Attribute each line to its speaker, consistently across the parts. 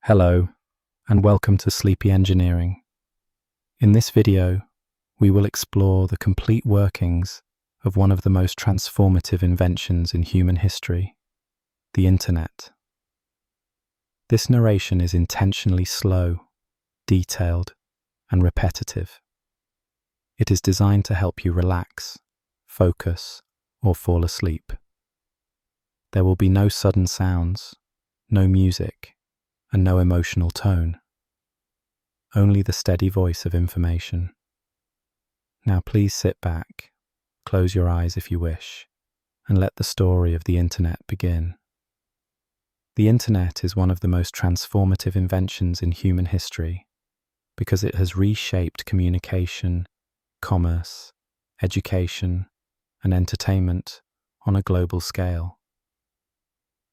Speaker 1: Hello, and welcome to Sleepy Engineering. In this video, we will explore the complete workings of one of the most transformative inventions in human history, the Internet. This narration is intentionally slow, detailed, and repetitive. It is designed to help you relax, focus, or fall asleep. There will be no sudden sounds, no music, and no emotional tone. Only the steady voice of information. Now please sit back, close your eyes if you wish, and let the story of the Internet begin. The Internet is one of the most transformative inventions in human history because it has reshaped communication, commerce, education, and entertainment on a global scale.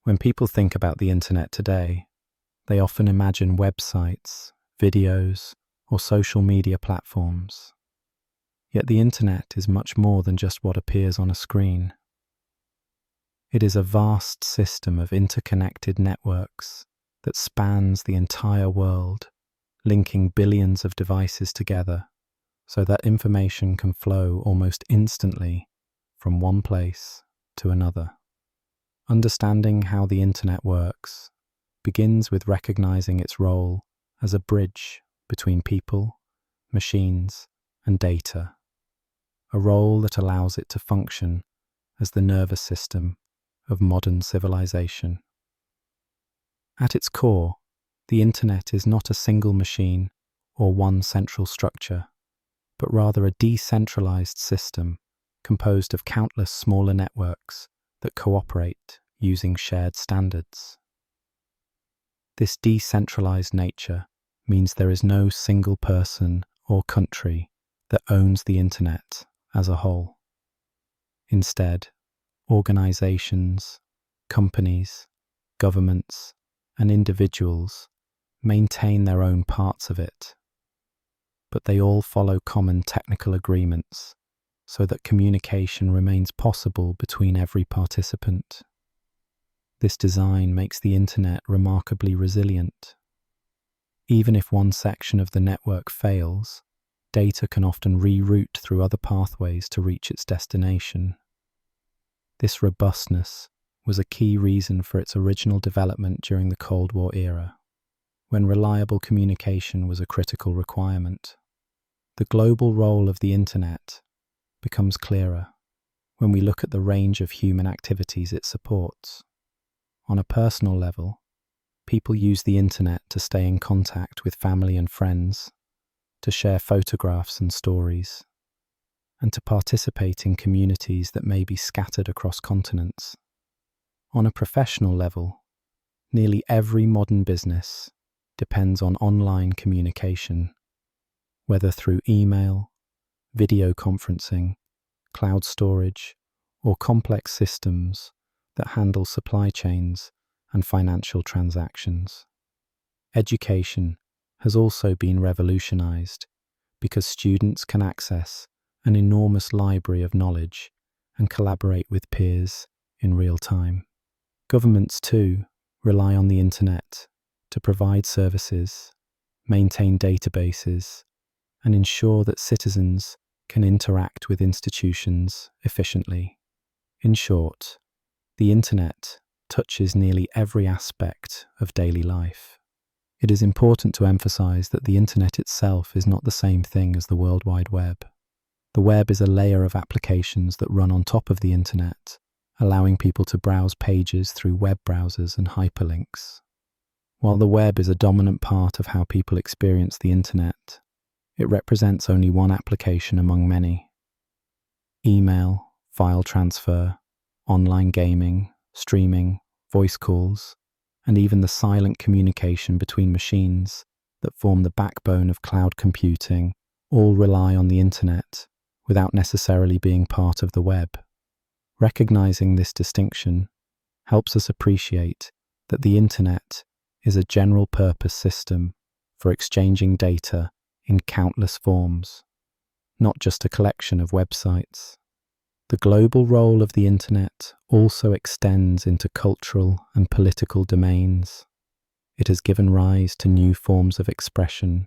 Speaker 1: When people think about the Internet today, they often imagine websites, videos, or social media platforms. Yet the Internet is much more than just what appears on a screen. It is a vast system of interconnected networks that spans the entire world, linking billions of devices together so that information can flow almost instantly from one place to another. Understanding how the Internet works begins with recognizing its role as a bridge between people, machines, and data, a role that allows it to function as the nervous system of modern civilization. At its core, the Internet is not a single machine or one central structure, but rather a decentralized system composed of countless smaller networks that cooperate using shared standards. This decentralized nature means there is no single person or country that owns the Internet as a whole. Instead, organizations, companies, governments, and individuals maintain their own parts of it, but they all follow common technical agreements so that communication remains possible between every participant. This design makes the Internet remarkably resilient. Even if one section of the network fails, data can often reroute through other pathways to reach its destination. This robustness was a key reason for its original development during the Cold War era, when reliable communication was a critical requirement. The global role of the Internet becomes clearer when we look at the range of human activities it supports. On a personal level, people use the Internet to stay in contact with family and friends, to share photographs and stories, and to participate in communities that may be scattered across continents. On a professional level, nearly every modern business depends on online communication, whether through email, video conferencing, cloud storage, or complex systems that handle supply chains and financial transactions. Education has also been revolutionized because students can access an enormous library of knowledge and collaborate with peers in real time. Governments, too, rely on the Internet to provide services, maintain databases, and ensure that citizens can interact with institutions efficiently. In short, the Internet touches nearly every aspect of daily life. It is important to emphasize that the Internet itself is not the same thing as the World Wide Web. The web is a layer of applications that run on top of the Internet, allowing people to browse pages through web browsers and hyperlinks. While the web is a dominant part of how people experience the Internet, it represents only one application among many. Email, file transfer, online gaming, streaming, voice calls, and even the silent communication between machines that form the backbone of cloud computing all rely on the Internet without necessarily being part of the web. Recognizing this distinction helps us appreciate that the Internet is a general-purpose system for exchanging data in countless forms, not just a collection of websites. The global role of the Internet also extends into cultural and political domains. It has given rise to new forms of expression,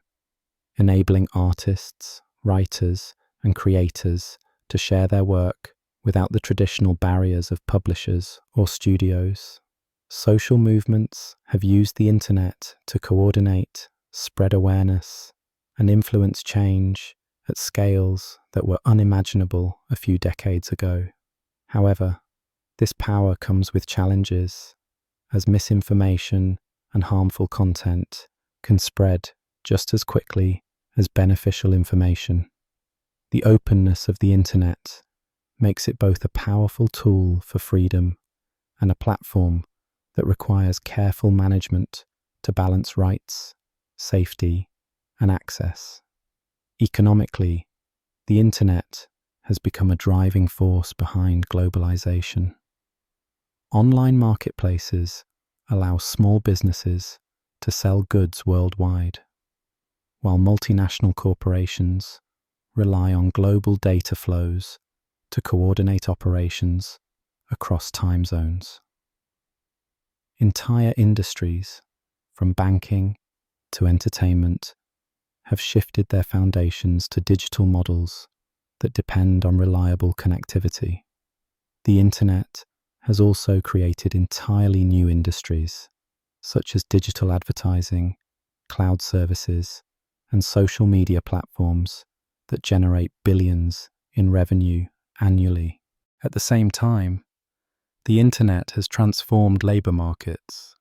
Speaker 1: enabling artists, writers, and creators to share their work without the traditional barriers of publishers or studios. Social movements have used the internet to coordinate, spread awareness, and influence change at scales that were unimaginable a few decades ago. However, this power comes with challenges, as misinformation and harmful content can spread just as quickly as beneficial information. The openness of the internet makes it both a powerful tool for freedom and a platform that requires careful management to balance rights, safety, and access. Economically, the internet has become a driving force behind globalization. Online marketplaces allow small businesses to sell goods worldwide, while multinational corporations rely on global data flows to coordinate operations across time zones. Entire industries, from banking to entertainment, have shifted their foundations to digital models that depend on reliable connectivity. The internet has also created entirely new industries, such as digital advertising, cloud services, and social media platforms that generate billions in revenue annually. At the same time, the internet has transformed labor markets,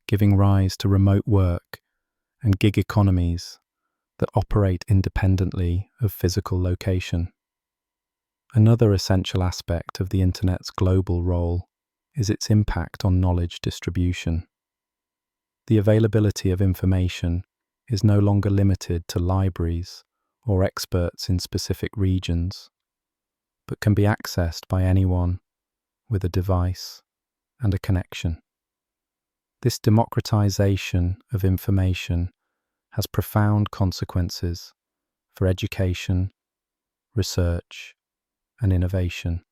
Speaker 1: giving rise to remote work and gig economies that operate independently of physical location. Another essential aspect of the internet's global role is its impact on knowledge distribution. The availability of information is no longer limited to libraries or experts in specific regions, but can be accessed by anyone with a device and a connection. This democratization of information has profound consequences for education, research, and innovation.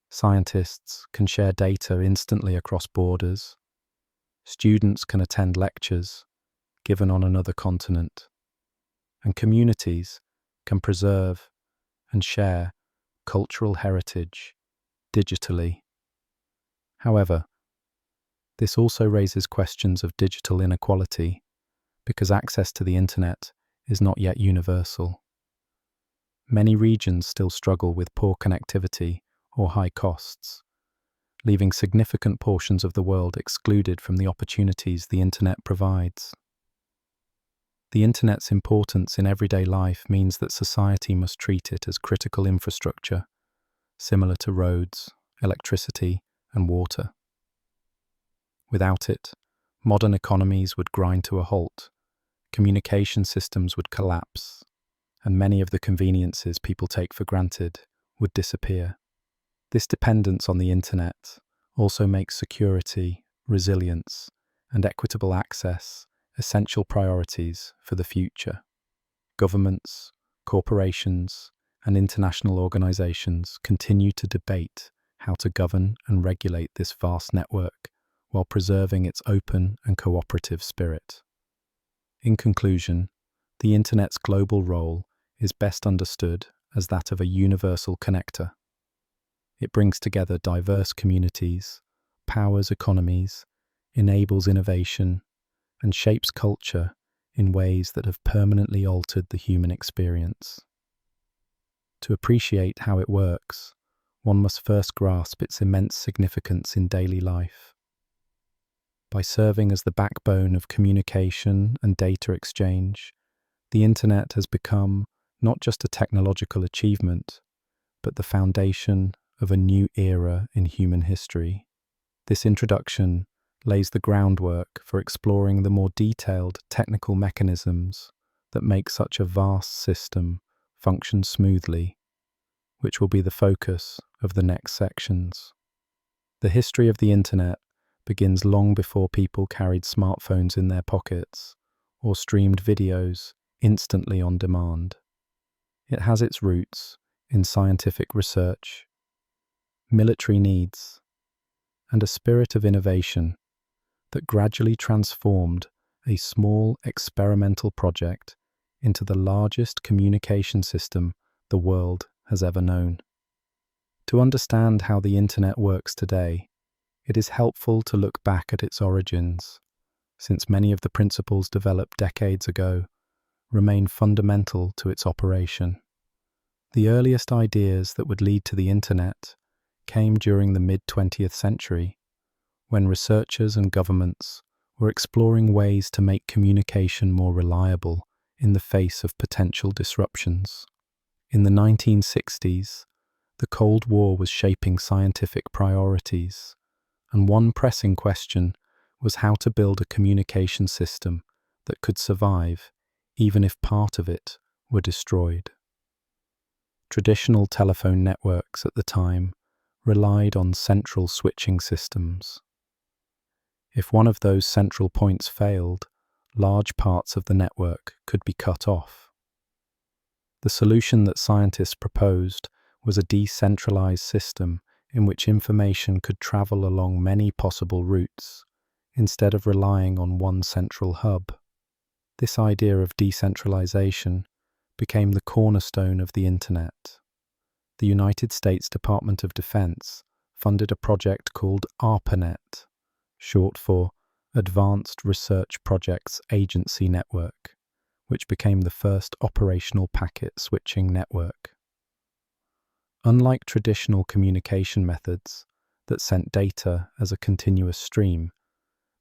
Speaker 1: Scientists can share data instantly across borders. Students can attend lectures given on another continent. And communities can preserve and share cultural heritage digitally. However, this also raises questions of digital inequality because access to the internet is not yet universal. Many regions still struggle with poor connectivity or high costs, leaving significant portions of the world excluded from the opportunities the internet provides. The internet's importance in everyday life means that society must treat it as critical infrastructure, similar to roads, electricity, and water. Without it, modern economies would grind to a halt, communication systems would collapse, and many of the conveniences people take for granted would disappear. This dependence on the internet also makes security, resilience, and equitable access essential priorities for the future. Governments, corporations, and international organizations continue to debate how to govern and regulate this vast network while preserving its open and cooperative spirit. In conclusion, the internet's global role is best understood as that of a universal connector. It brings together diverse communities, powers economies, enables innovation, and shapes culture in ways that have permanently altered the human experience. To appreciate how it works, one must first grasp its immense significance in daily life. By serving as the backbone of communication and data exchange, the internet has become not just a technological achievement, but the foundation of a new era in human history. This introduction lays the groundwork for exploring the more detailed technical mechanisms that make such a vast system function smoothly, which will be the focus of the next sections. The history of the internet begins long before people carried smartphones in their pockets or streamed videos instantly on demand. It has its roots in scientific research, military needs, and a spirit of innovation that gradually transformed a small experimental project into the largest communication system the world has ever known. To understand how the internet works today, it is helpful to look back at its origins, since many of the principles developed decades ago remain fundamental to its operation. The earliest ideas that would lead to the internet came during the mid-20th century, when researchers and governments were exploring ways to make communication more reliable in the face of potential disruptions. In the 1960s, the Cold War was shaping scientific priorities, and one pressing question was how to build a communication system that could survive even if part of it were destroyed. Traditional telephone networks at the time relied on central switching systems. If one of those central points failed, large parts of the network could be cut off. The solution that scientists proposed was a decentralized system in which information could travel along many possible routes, instead of relying on one central hub. This idea of decentralization became the cornerstone of the internet. The United States Department of Defense funded a project called ARPANET, short for Advanced Research Projects Agency Network, which became the first operational packet switching network. Unlike traditional communication methods that sent data as a continuous stream,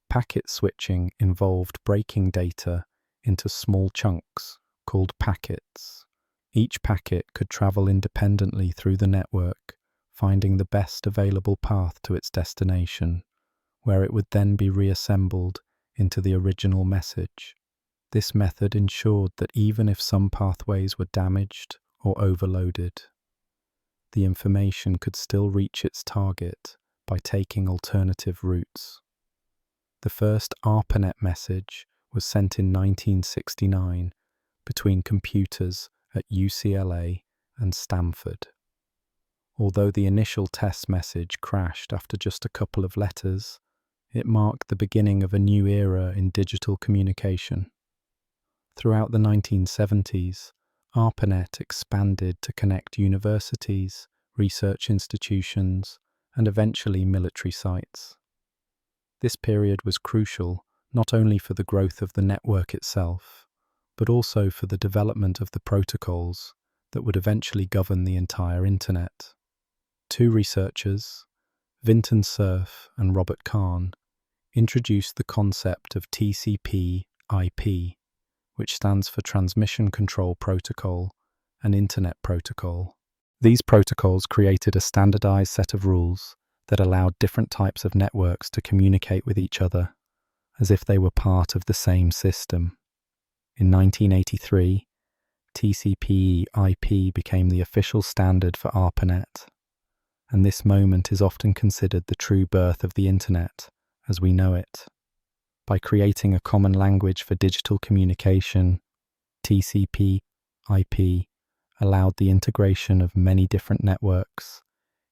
Speaker 1: packet switching involved breaking data into small chunks called packets. Each packet could travel independently through the network, finding the best available path to its destination, where it would then be reassembled into the original message. This method ensured that even if some pathways were damaged or overloaded, the information could still reach its target by taking alternative routes. The first ARPANET message was sent in 1969 between computers at UCLA and Stanford. Although the initial test message crashed after just a couple of letters, it marked the beginning of a new era in digital communication. Throughout the 1970s, ARPANET expanded to connect universities, research institutions, and eventually military sites. This period was crucial not only for the growth of the network itself, but also for the development of the protocols that would eventually govern the entire internet. Two researchers, Vinton Cerf and Robert Kahn, introduced the concept of TCP/IP, which stands for Transmission Control Protocol and Internet Protocol. These protocols created a standardized set of rules that allowed different types of networks to communicate with each other as if they were part of the same system. In 1983, TCP/IP became the official standard for ARPANET, and this moment is often considered the true birth of the internet as we know it. By creating a common language for digital communication, TCP/IP allowed the integration of many different networks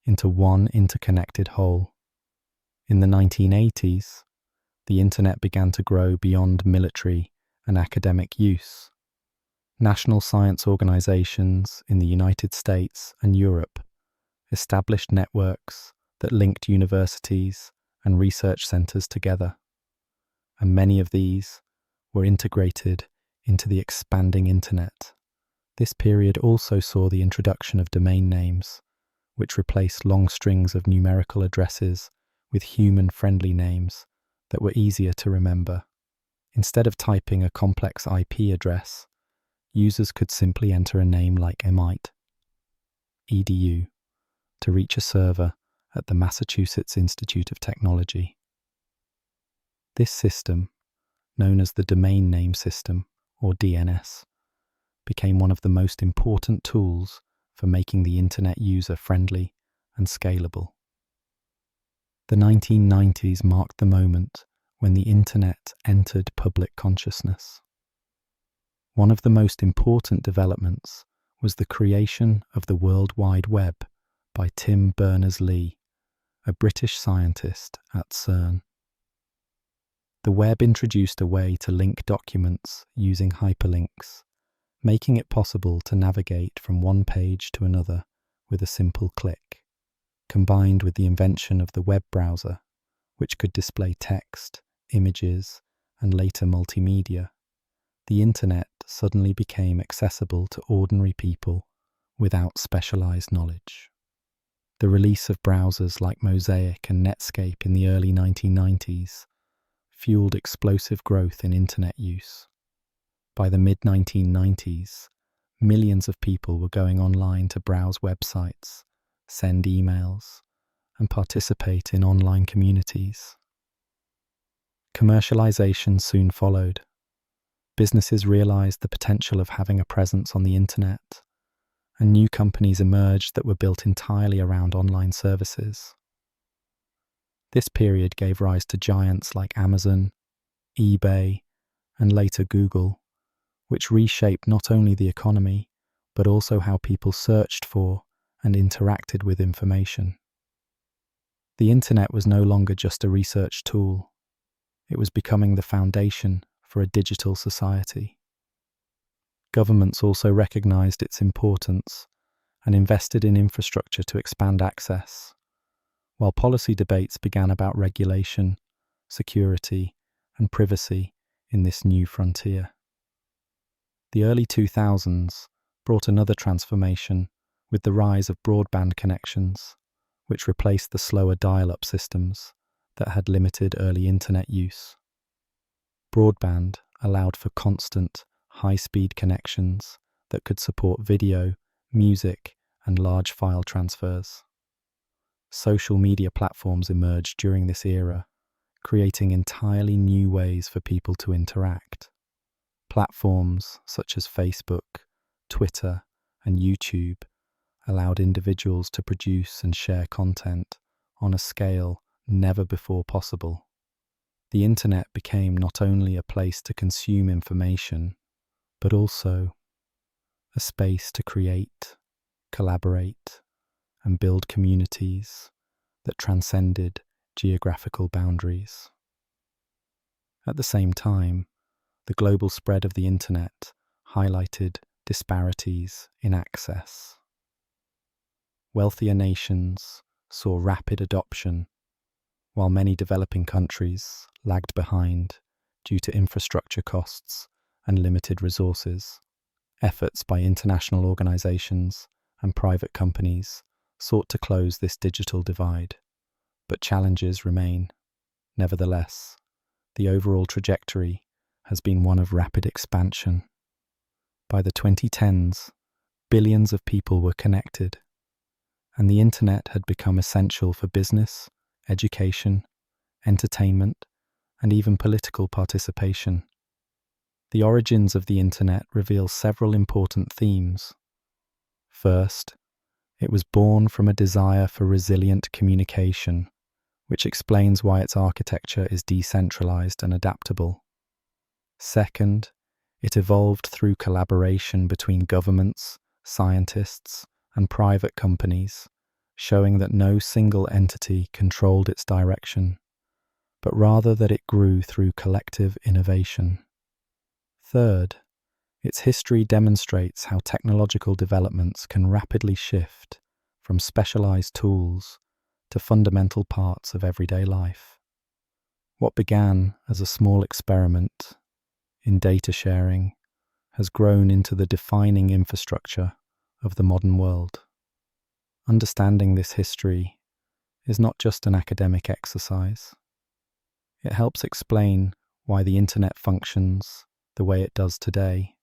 Speaker 1: into one interconnected whole. In the 1980s, the internet began to grow beyond military and academic use. National science organizations in the United States and Europe established networks that linked universities and research centers together, and many of these were integrated into the expanding internet. This period also saw the introduction of domain names, which replaced long strings of numerical addresses with human-friendly names that were easier to remember. Instead of typing a complex IP address, users could simply enter a name like MIT.edu to reach a server at the Massachusetts Institute of Technology. This system, known as the Domain Name System, or DNS, became one of the most important tools for making the internet user-friendly and scalable. The 1990s marked the moment when the internet entered public consciousness. One of the most important developments was the creation of the World Wide Web by Tim Berners-Lee, a British scientist at CERN. The web introduced a way to link documents using hyperlinks, making it possible to navigate from one page to another with a simple click. Combined with the invention of the web browser, which could display text, images, and later multimedia, the internet suddenly became accessible to ordinary people without specialized knowledge. The release of browsers like Mosaic and Netscape in the early 1990s fueled explosive growth in internet use. By the mid-1990s, millions of people were going online to browse websites, send emails, and participate in online communities. Commercialization soon followed. Businesses realized the potential of having a presence on the internet, and new companies emerged that were built entirely around online services. This period gave rise to giants like Amazon, eBay, and later Google, which reshaped not only the economy, but also how people searched for and interacted with information. The internet was no longer just a research tool. It was becoming the foundation for a digital society. Governments also recognized its importance and invested in infrastructure to expand access, while policy debates began about regulation, security, and privacy in this new frontier. The early 2000s brought another transformation with the rise of broadband connections, which replaced the slower dial-up systems that had limited early internet use. Broadband allowed for constant, high-speed connections that could support video, music, and large file transfers. Social media platforms emerged during this era, creating entirely new ways for people to interact. Platforms such as Facebook, Twitter, and YouTube allowed individuals to produce and share content on a scale never before possible. The internet became not only a place to consume information, but also a space to create, collaborate, and build communities that transcended geographical boundaries. At the same time, the global spread of the internet highlighted disparities in access. Wealthier nations saw rapid adoption, while many developing countries lagged behind due to infrastructure costs and limited resources. Efforts by international organizations and private companies sought to close this digital divide, but challenges remain. Nevertheless, the overall trajectory has been one of rapid expansion. By the 2010s, billions of people were connected, and the internet had become essential for business, education, entertainment, and even political participation. The origins of the internet reveal several important themes. First, it was born from a desire for resilient communication, which explains why its architecture is decentralized and adaptable. Second, it evolved through collaboration between governments, scientists, and private companies, showing that no single entity controlled its direction, but rather that it grew through collective innovation. Third, its history demonstrates how technological developments can rapidly shift from specialized tools to fundamental parts of everyday life. What began as a small experiment in data sharing has grown into the defining infrastructure of the modern world. Understanding this history is not just an academic exercise. It helps explain why the internet functions the way it does today,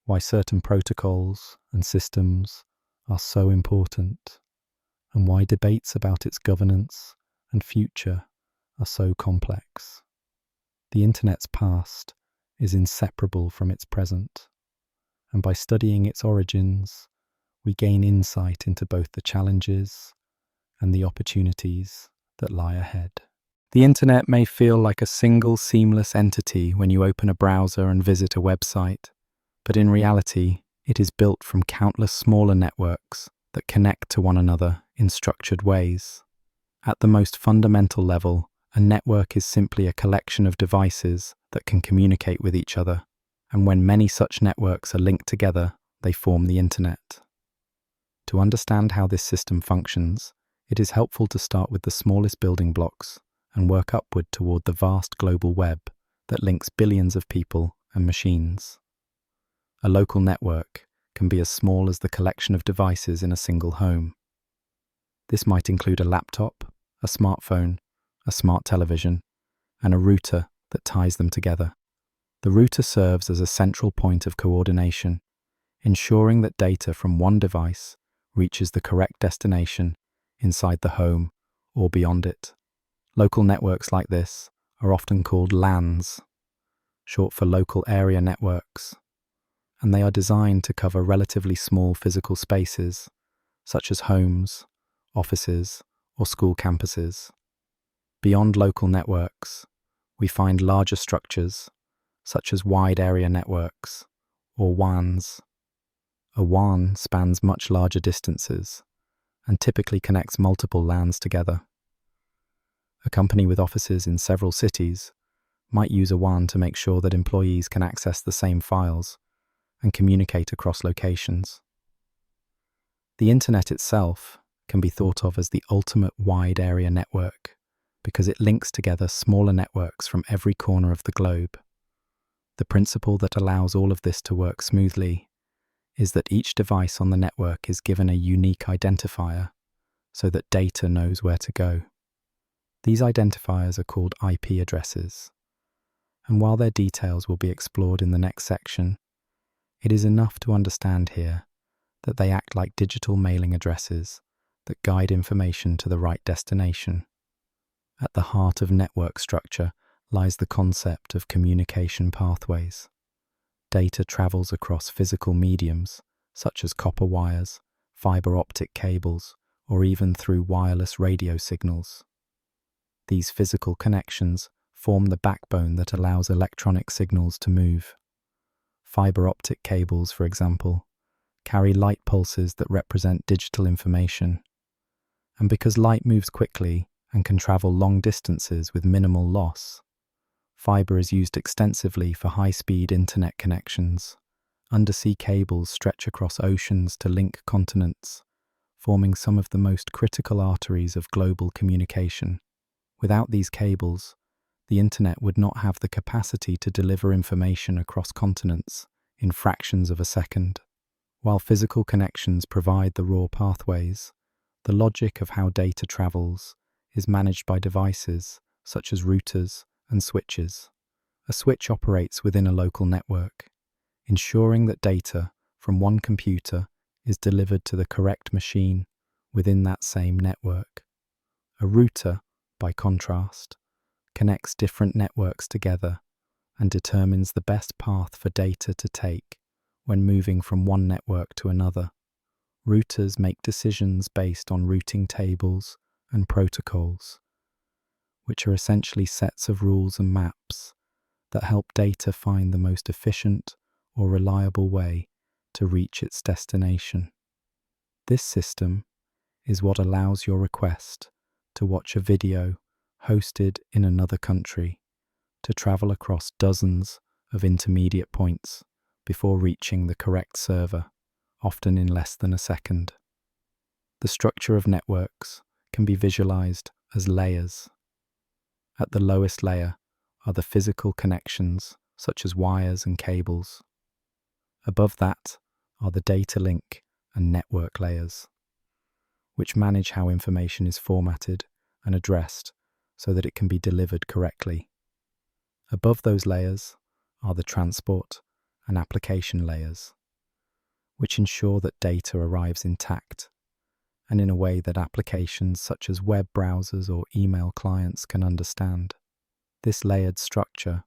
Speaker 1: why certain protocols and systems are so important, and why debates about its governance and future are so complex. The internet's past is inseparable from its present, and by studying its origins, we gain insight into both the challenges and the opportunities that lie ahead. The internet may feel like a single seamless entity when you open a browser and visit a website, but in reality, it is built from countless smaller networks that connect to one another in structured ways. At the most fundamental level, A network is simply a collection of devices that can communicate with each other, and when many such networks are linked together, they form the internet. To understand how this system functions, it is helpful to start with the smallest building blocks and work upward toward the vast global web that links billions of people and machines. A local network can be as small as the collection of devices in a single home. This might include a laptop, a smartphone, a smart television, and a router that ties them together. The router serves as a central point of coordination, ensuring that data from one device reaches the correct destination inside the home or beyond it. Local networks like this are often called LANs, short for local area networks, and they are designed to cover relatively small physical spaces, such as homes, offices, or school campuses. Beyond local networks, we find larger structures, such as wide area networks, or WANs. A WAN spans much larger distances and typically connects multiple LANs together. A company with offices in several cities might use a WAN to make sure that employees can access the same files and communicate across locations. The internet itself can be thought of as the ultimate wide area network because it links together smaller networks from every corner of the globe. The principle that allows all of this to work smoothly is that each device on the network is given a unique identifier so that data knows where to go. These identifiers are called IP addresses, and while their details will be explored in the next section, it is enough to understand here that they act like digital mailing addresses that guide information to the right destination. At the heart of network structure lies the concept of communication pathways. Data travels across physical mediums, such as copper wires, fiber optic cables, or even through wireless radio signals. These physical connections form the backbone that allows electronic signals to move. Fiber optic cables, for example, carry light pulses that represent digital information. And because light moves quickly and can travel long distances with minimal loss, fiber is used extensively for high-speed internet connections. Undersea cables stretch across oceans to link continents, forming some of the most critical arteries of global communication. Without these cables, the internet would not have the capacity to deliver information across continents in fractions of a second. While physical connections provide the raw pathways, the logic of how data travels is managed by devices such as routers and switches. A switch operates within a local network, ensuring that data from one computer is delivered to the correct machine within that same network. A router, by contrast, connects different networks together and determines the best path for data to take when moving from one network to another. Routers make decisions based on routing tables and protocols, which are essentially sets of rules and maps that help data find the most efficient or reliable way to reach its destination. This system is what allows your request to watch a video hosted in another country to travel across dozens of intermediate points before reaching the correct server, often in less than a second. The structure of networks can be visualized as layers. At the lowest layer are the physical connections, such as wires and cables. Above that are the data link and network layers, which manage how information is formatted and addressed so that it can be delivered correctly. Above those layers are the transport and application layers, which ensure that data arrives intact and in a way that applications such as web browsers or email clients can understand. This layered structure,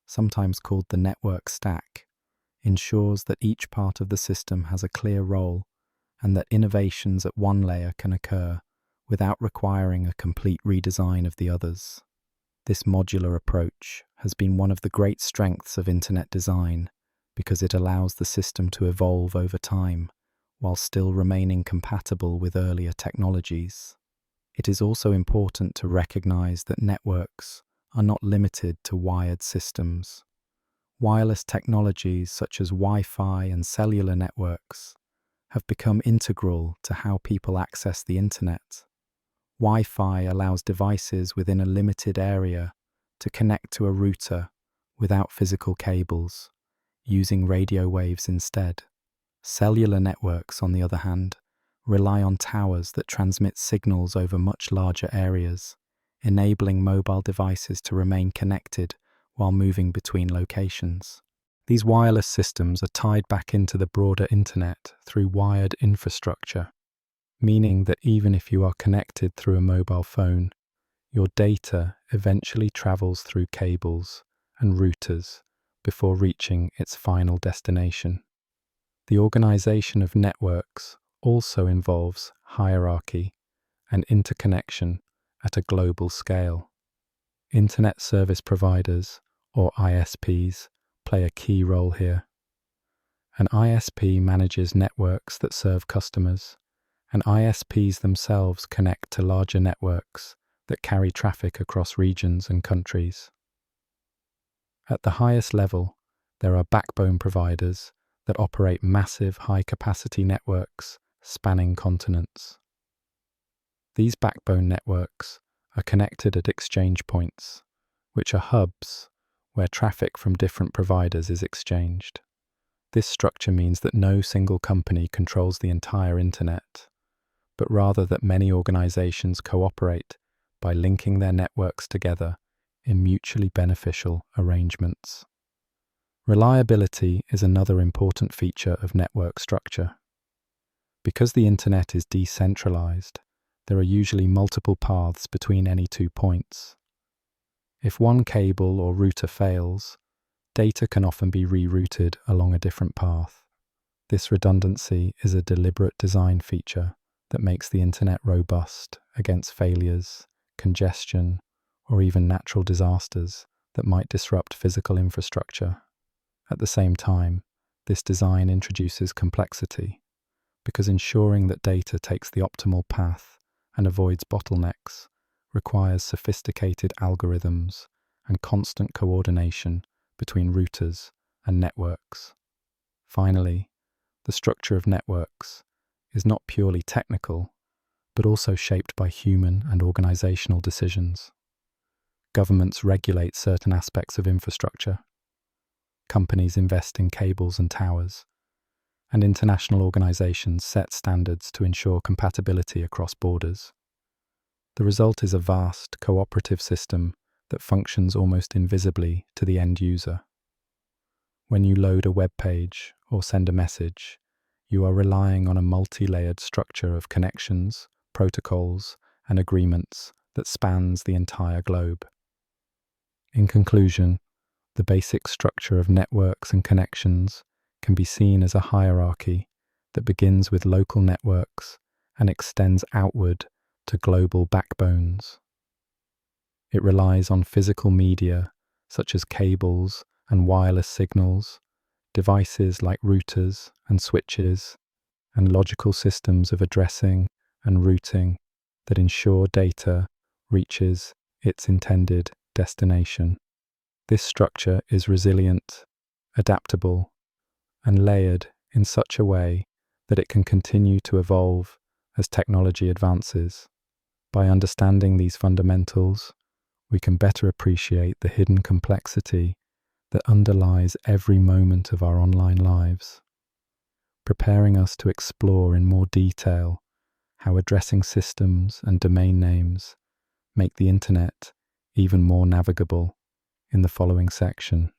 Speaker 1: sometimes called the network stack, ensures that each part of the system has a clear role and that innovations at one layer can occur without requiring a complete redesign of the others. This modular approach has been one of the great strengths of internet design because it allows the system to evolve over time while still remaining compatible with earlier technologies. It is also important to recognize that networks are not limited to wired systems. Wireless technologies such as Wi-Fi and cellular networks have become integral to how people access the internet. Wi-Fi allows devices within a limited area to connect to a router without physical cables, using radio waves instead. Cellular networks, on the other hand, rely on towers that transmit signals over much larger areas, enabling mobile devices to remain connected while moving between locations. These wireless systems are tied back into the broader internet through wired infrastructure, meaning that even if you are connected through a mobile phone, your data eventually travels through cables and routers before reaching its final destination. The organization of networks also involves hierarchy and interconnection at a global scale. Internet service providers, or ISPs, play a key role here. An ISP manages networks that serve customers, and ISPs themselves connect to larger networks that carry traffic across regions and countries. At the highest level, there are backbone providers that operate massive high-capacity networks spanning continents. These backbone networks are connected at exchange points, which are hubs where traffic from different providers is exchanged. This structure means that no single company controls the entire internet, but rather that many organizations cooperate by linking their networks together in mutually beneficial arrangements. Reliability is another important feature of network structure. Because the internet is decentralized, there are usually multiple paths between any 2 points. If one cable or router fails, data can often be rerouted along a different path. This redundancy is a deliberate design feature that makes the internet robust against failures, congestion, or even natural disasters that might disrupt physical infrastructure. At the same time, this design introduces complexity, because ensuring that data takes the optimal path and avoids bottlenecks requires sophisticated algorithms and constant coordination between routers and networks. Finally, the structure of networks is not purely technical, but also shaped by human and organizational decisions. Governments regulate certain aspects of infrastructure. Companies invest in cables and towers, and international organizations set standards to ensure compatibility across borders. The result is a vast, cooperative system that functions almost invisibly to the end user. When you load a web page or send a message, you are relying on a multi-layered structure of connections, protocols, and agreements that spans the entire globe. In conclusion, the basic structure of networks and connections can be seen as a hierarchy that begins with local networks and extends outward to global backbones. It relies on physical media such as cables and wireless signals, devices like routers and switches, and logical systems of addressing and routing that ensure data reaches its intended destination. This structure is resilient, adaptable, and layered in such a way that it can continue to evolve as technology advances. By understanding these fundamentals, we can better appreciate the hidden complexity that underlies every moment of our online lives, preparing us to explore in more detail how addressing systems and domain names make the internet even more navigable in the following section.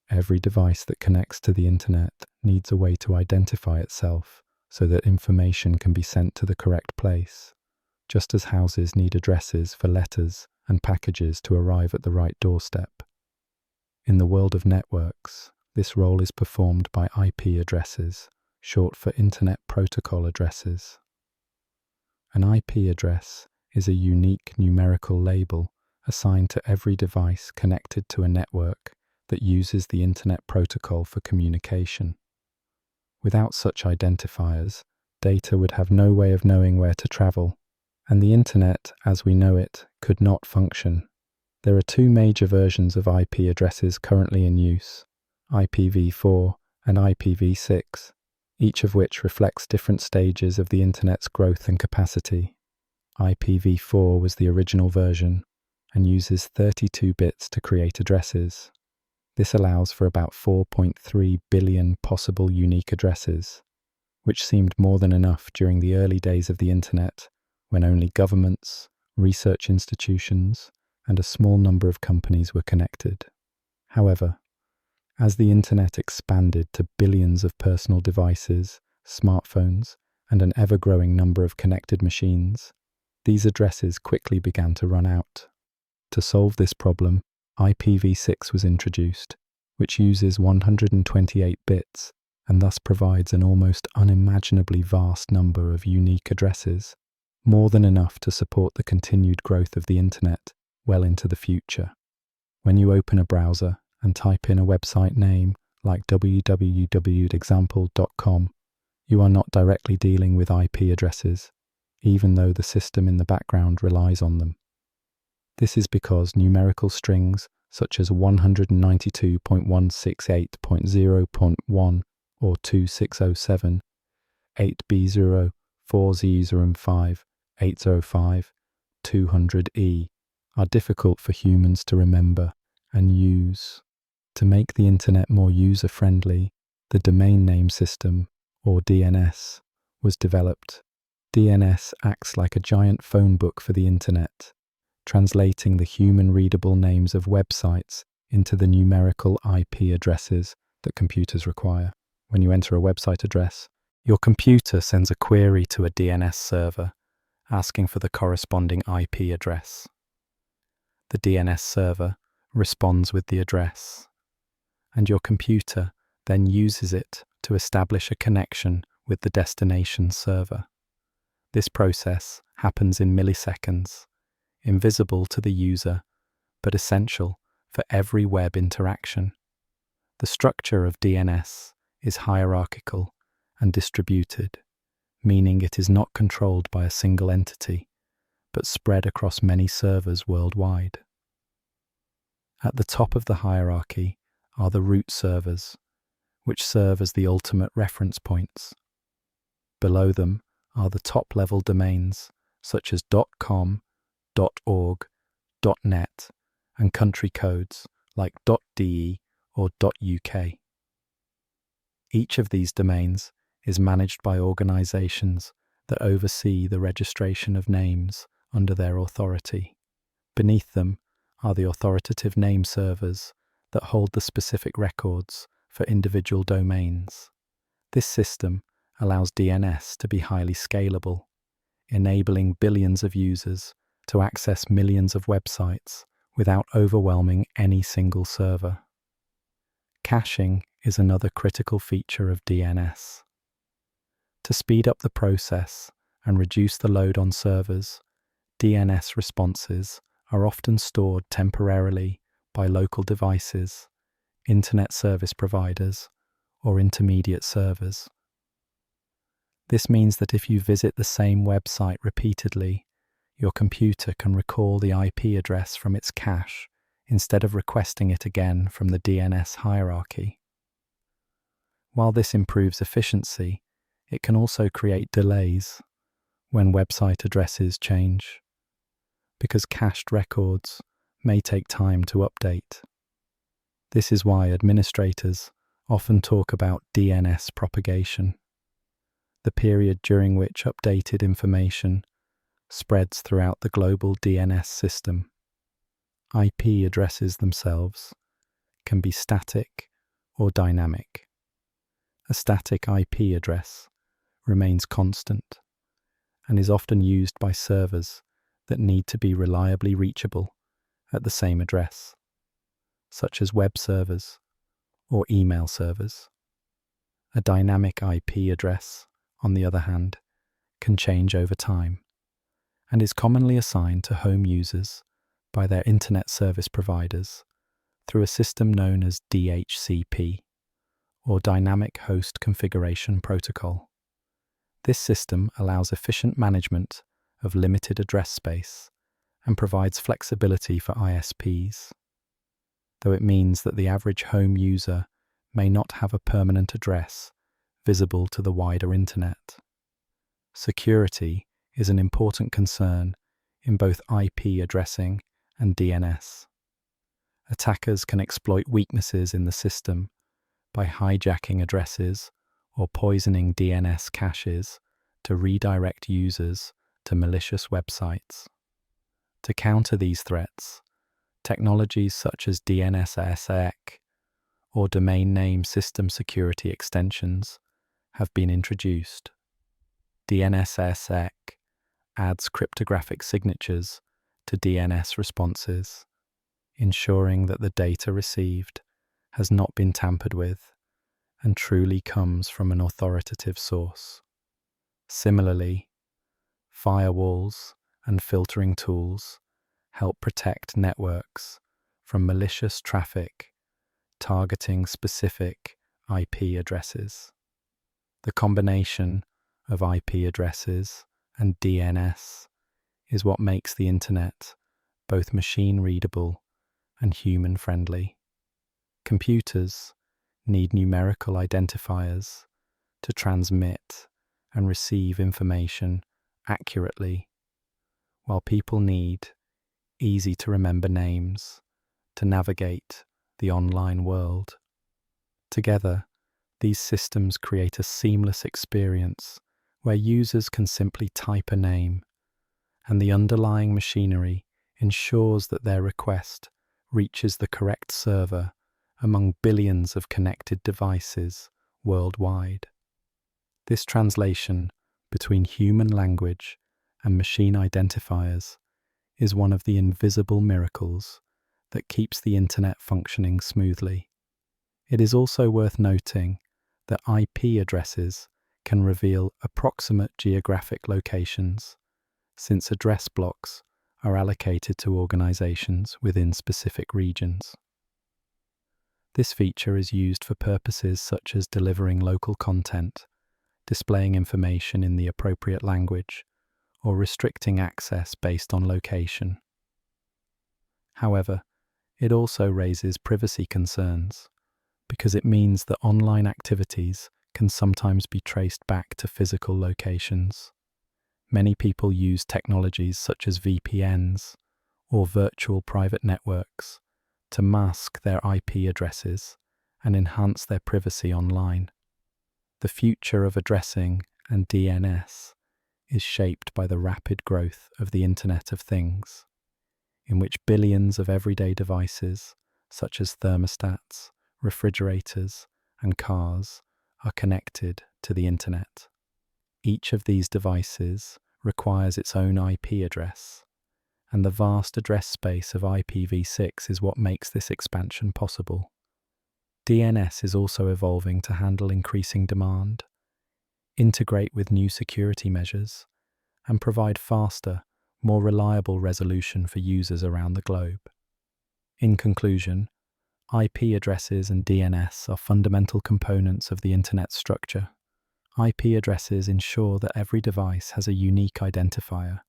Speaker 1: Every device that connects to the internet needs a way to identify itself so that information can be sent to the correct place, just as houses need addresses for letters and packages to arrive at the right doorstep. In the world of networks, this role is performed by IP addresses, short for Internet Protocol addresses. An IP address is a unique numerical label assigned to every device connected to a network that uses the Internet Protocol for communication. Without such identifiers, data would have no way of knowing where to travel, and the Internet, as we know it, could not function. There are two major versions of IP addresses currently in use, IPv4 and IPv6, each of which reflects different stages of the Internet's growth and capacity. IPv4 was the original version and uses 32 bits to create addresses. This allows for about 4.3 billion possible unique addresses, which seemed more than enough during the early days of the Internet, when only governments, research institutions, and a small number of companies were connected. However, as the Internet expanded to billions of personal devices, smartphones, and an ever-growing number of connected machines, these addresses quickly began to run out. To solve this problem, IPv6 was introduced, which uses 128 bits and thus provides an almost unimaginably vast number of unique addresses, more than enough to support the continued growth of the Internet well into the future. When you open a browser and type in a website name like www.example.com, you are not directly dealing with IP addresses, even though the system in the background relies on them. This is because numerical strings such as 192.168.0.1 or 2607, 8B0, 4Z05, 805, 200E are difficult for humans to remember and use. To make the Internet more user-friendly, the Domain Name System, or DNS, was developed. DNS acts like a giant phone book for the Internet, translating the human-readable names of websites into the numerical IP addresses that computers require. When you enter a website address, your computer sends a query to a DNS server, asking for the corresponding IP address. The DNS server responds with the address, and your computer then uses it to establish a connection with the destination server. This process happens in milliseconds, invisible to the user, but essential for every web interaction. The structure of DNS is hierarchical and distributed, meaning it is not controlled by a single entity, but spread across many servers worldwide. At the top of the hierarchy are the root servers, which serve as the ultimate reference points. Below them are the top-level domains, such as .com, .org, .net, and country codes like .de or .uk. Each of these domains is managed by organizations that oversee the registration of names under their authority. Beneath them are the authoritative name servers that hold the specific records for individual domains. This system allows DNS to be highly scalable, enabling billions of users to access millions of websites without overwhelming any single server. Caching is another critical feature of DNS. To speed up the process and reduce the load on servers, DNS responses are often stored temporarily by local devices, internet service providers, or intermediate servers. This means that if you visit the same website repeatedly, your computer can recall the IP address from its cache instead of requesting it again from the DNS hierarchy. While this improves efficiency, it can also create delays when website addresses change, because cached records may take time to update. This is why administrators often talk about DNS propagation, the period during which updated information spreads throughout the global DNS system. IP addresses themselves can be static or dynamic. A static IP address remains constant and is often used by servers that need to be reliably reachable at the same address, such as web servers or email servers. A dynamic IP address, on the other hand, can change over time and is commonly assigned to home users by their internet service providers through a system known as DHCP, or Dynamic Host Configuration Protocol. This system allows efficient management of limited address space and provides flexibility for ISPs, though it means that the average home user may not have a permanent address visible to the wider internet. Security is an important concern in both IP addressing and DNS. Attackers can exploit weaknesses in the system by hijacking addresses or poisoning DNS caches to redirect users to malicious websites. To counter these threats, technologies such as DNSSEC or domain name system security extensions have been introduced. DNSSEC adds cryptographic signatures to DNS responses, ensuring that the data received has not been tampered with and truly comes from an authoritative source. Similarly, firewalls and filtering tools help protect networks from malicious traffic targeting specific IP addresses. The combination of IP addresses and DNS is what makes the internet both machine-readable and human-friendly. Computers need numerical identifiers to transmit and receive information accurately, while people need easy-to-remember names to navigate the online world. Together, these systems create a seamless experience where users can simply type a name, and the underlying machinery ensures that their request reaches the correct server among billions of connected devices worldwide. This translation between human language and machine identifiers is one of the invisible miracles that keeps the internet functioning smoothly. It is also worth noting that IP addresses can reveal approximate geographic locations, since address blocks are allocated to organizations within specific regions. This feature is used for purposes such as delivering local content, displaying information in the appropriate language, or restricting access based on location. However, it also raises privacy concerns, because it means that online activities can sometimes be traced back to physical locations. Many people use technologies such as VPNs or virtual private networks to mask their IP addresses and enhance their privacy online. The future of addressing and DNS is shaped by the rapid growth of the Internet of Things, in which billions of everyday devices, such as thermostats, refrigerators, and cars, are connected to the Internet. Each of these devices requires its own IP address, and the vast address space of IPv6 is what makes this expansion possible. DNS is also evolving to handle increasing demand, integrate with new security measures, and provide faster, more reliable resolution for users around the globe. In conclusion, IP addresses and DNS are fundamental components of the Internet structure. IP addresses ensure that every device has a unique identifier,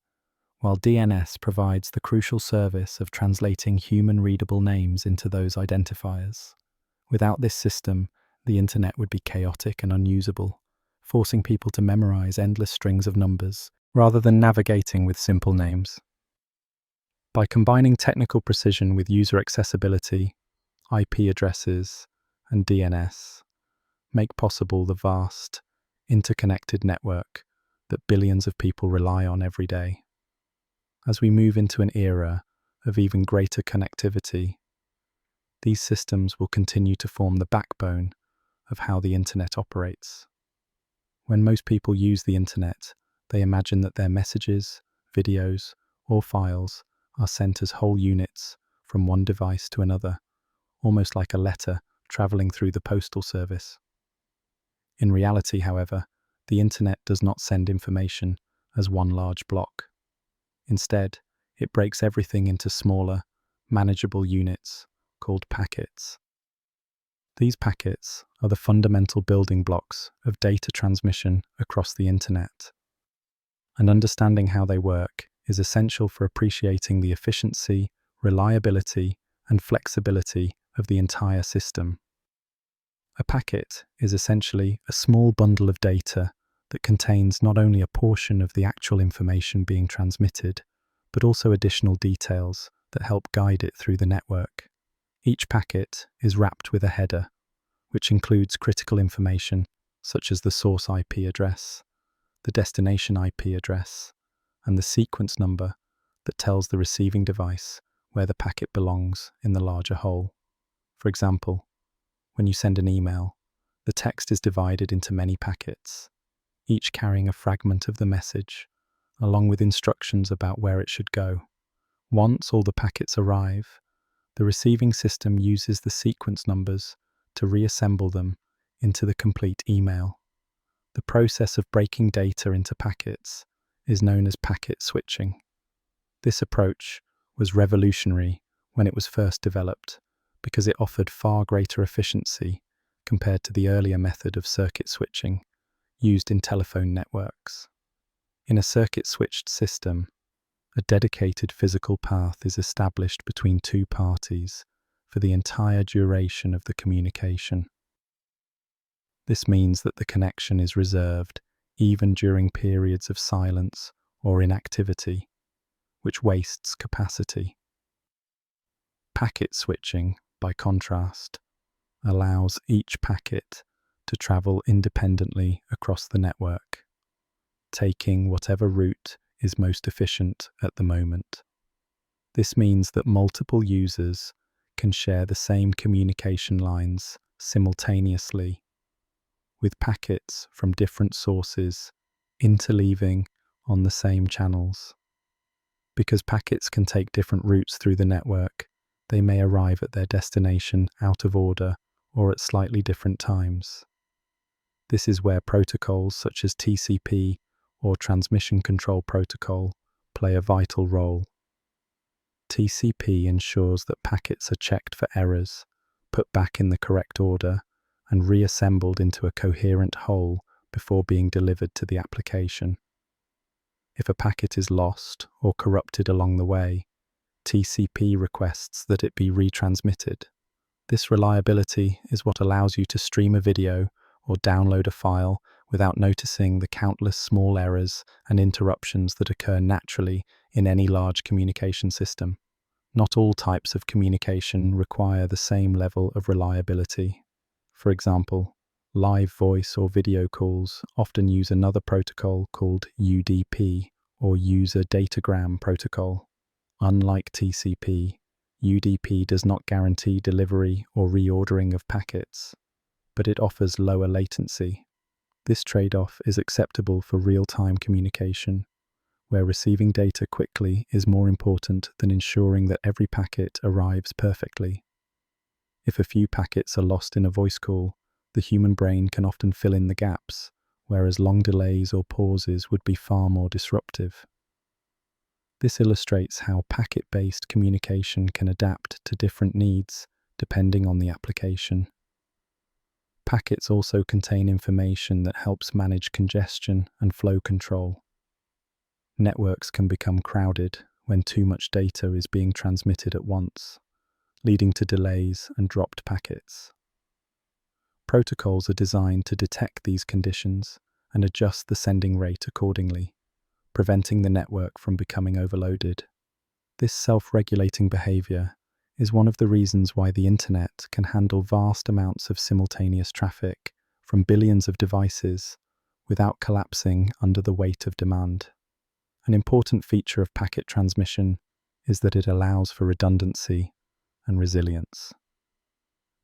Speaker 1: while DNS provides the crucial service of translating human-readable names into those identifiers. Without this system, the Internet would be chaotic and unusable, forcing people to memorize endless strings of numbers rather than navigating with simple names. By combining technical precision with user accessibility, IP addresses and DNS make possible the vast, interconnected network that billions of people rely on every day. As we move into an era of even greater connectivity, these systems will continue to form the backbone of how the Internet operates. When most people use the Internet, they imagine that their messages, videos, or files are sent as whole units from one device to another, almost like a letter traveling through the postal service. In reality, however, the Internet does not send information as one large block. Instead, it breaks everything into smaller, manageable units called packets. These packets are the fundamental building blocks of data transmission across the Internet. and understanding how they work is essential for appreciating the efficiency, reliability, and flexibility of the entire system. A packet is essentially a small bundle of data that contains not only a portion of the actual information being transmitted, but also additional details that help guide it through the network. Each packet is wrapped with a header, which includes critical information such as the source IP address, the destination IP address, and the sequence number that tells the receiving device where the packet belongs in the larger whole. For example, when you send an email, the text is divided into many packets, each carrying a fragment of the message, along with instructions about where it should go. Once all the packets arrive, the receiving system uses the sequence numbers to reassemble them into the complete email. The process of breaking data into packets is known as packet switching. This approach was revolutionary when it was first developed because it offered far greater efficiency compared to the earlier method of circuit switching used in telephone networks. In a circuit-switched system, a dedicated physical path is established between two parties for the entire duration of the communication. This means that the connection is reserved even during periods of silence or inactivity, which wastes capacity. Packet switching, by contrast, allows each packet to travel independently across the network, taking whatever route is most efficient at the moment. This means that multiple users can share the same communication lines simultaneously, with packets from different sources interleaving on the same channels. Because packets can take different routes through the network, they may arrive at their destination out of order or at slightly different times. This is where protocols such as TCP or Transmission Control Protocol play a vital role. TCP ensures that packets are checked for errors, put back in the correct order, and reassembled into a coherent whole before being delivered to the application. If a packet is lost or corrupted along the way, TCP requests that it be retransmitted. This reliability is what allows you to stream a video or download a file without noticing the countless small errors and interruptions that occur naturally in any large communication system. Not all types of communication require the same level of reliability. For example, live voice or video calls often use another protocol called UDP, or User Datagram Protocol. Unlike TCP, UDP does not guarantee delivery or reordering of packets, but it offers lower latency. This trade-off is acceptable for real-time communication, where receiving data quickly is more important than ensuring that every packet arrives perfectly. If a few packets are lost in a voice call, the human brain can often fill in the gaps, whereas long delays or pauses would be far more disruptive. This illustrates how packet-based communication can adapt to different needs depending on the application. Packets also contain information that helps manage congestion and flow control. Networks can become crowded when too much data is being transmitted at once, leading to delays and dropped packets. Protocols are designed to detect these conditions and adjust the sending rate accordingly, preventing the network from becoming overloaded. This self-regulating behavior is one of the reasons why the internet can handle vast amounts of simultaneous traffic from billions of devices without collapsing under the weight of demand. An important feature of packet transmission is that it allows for redundancy and resilience.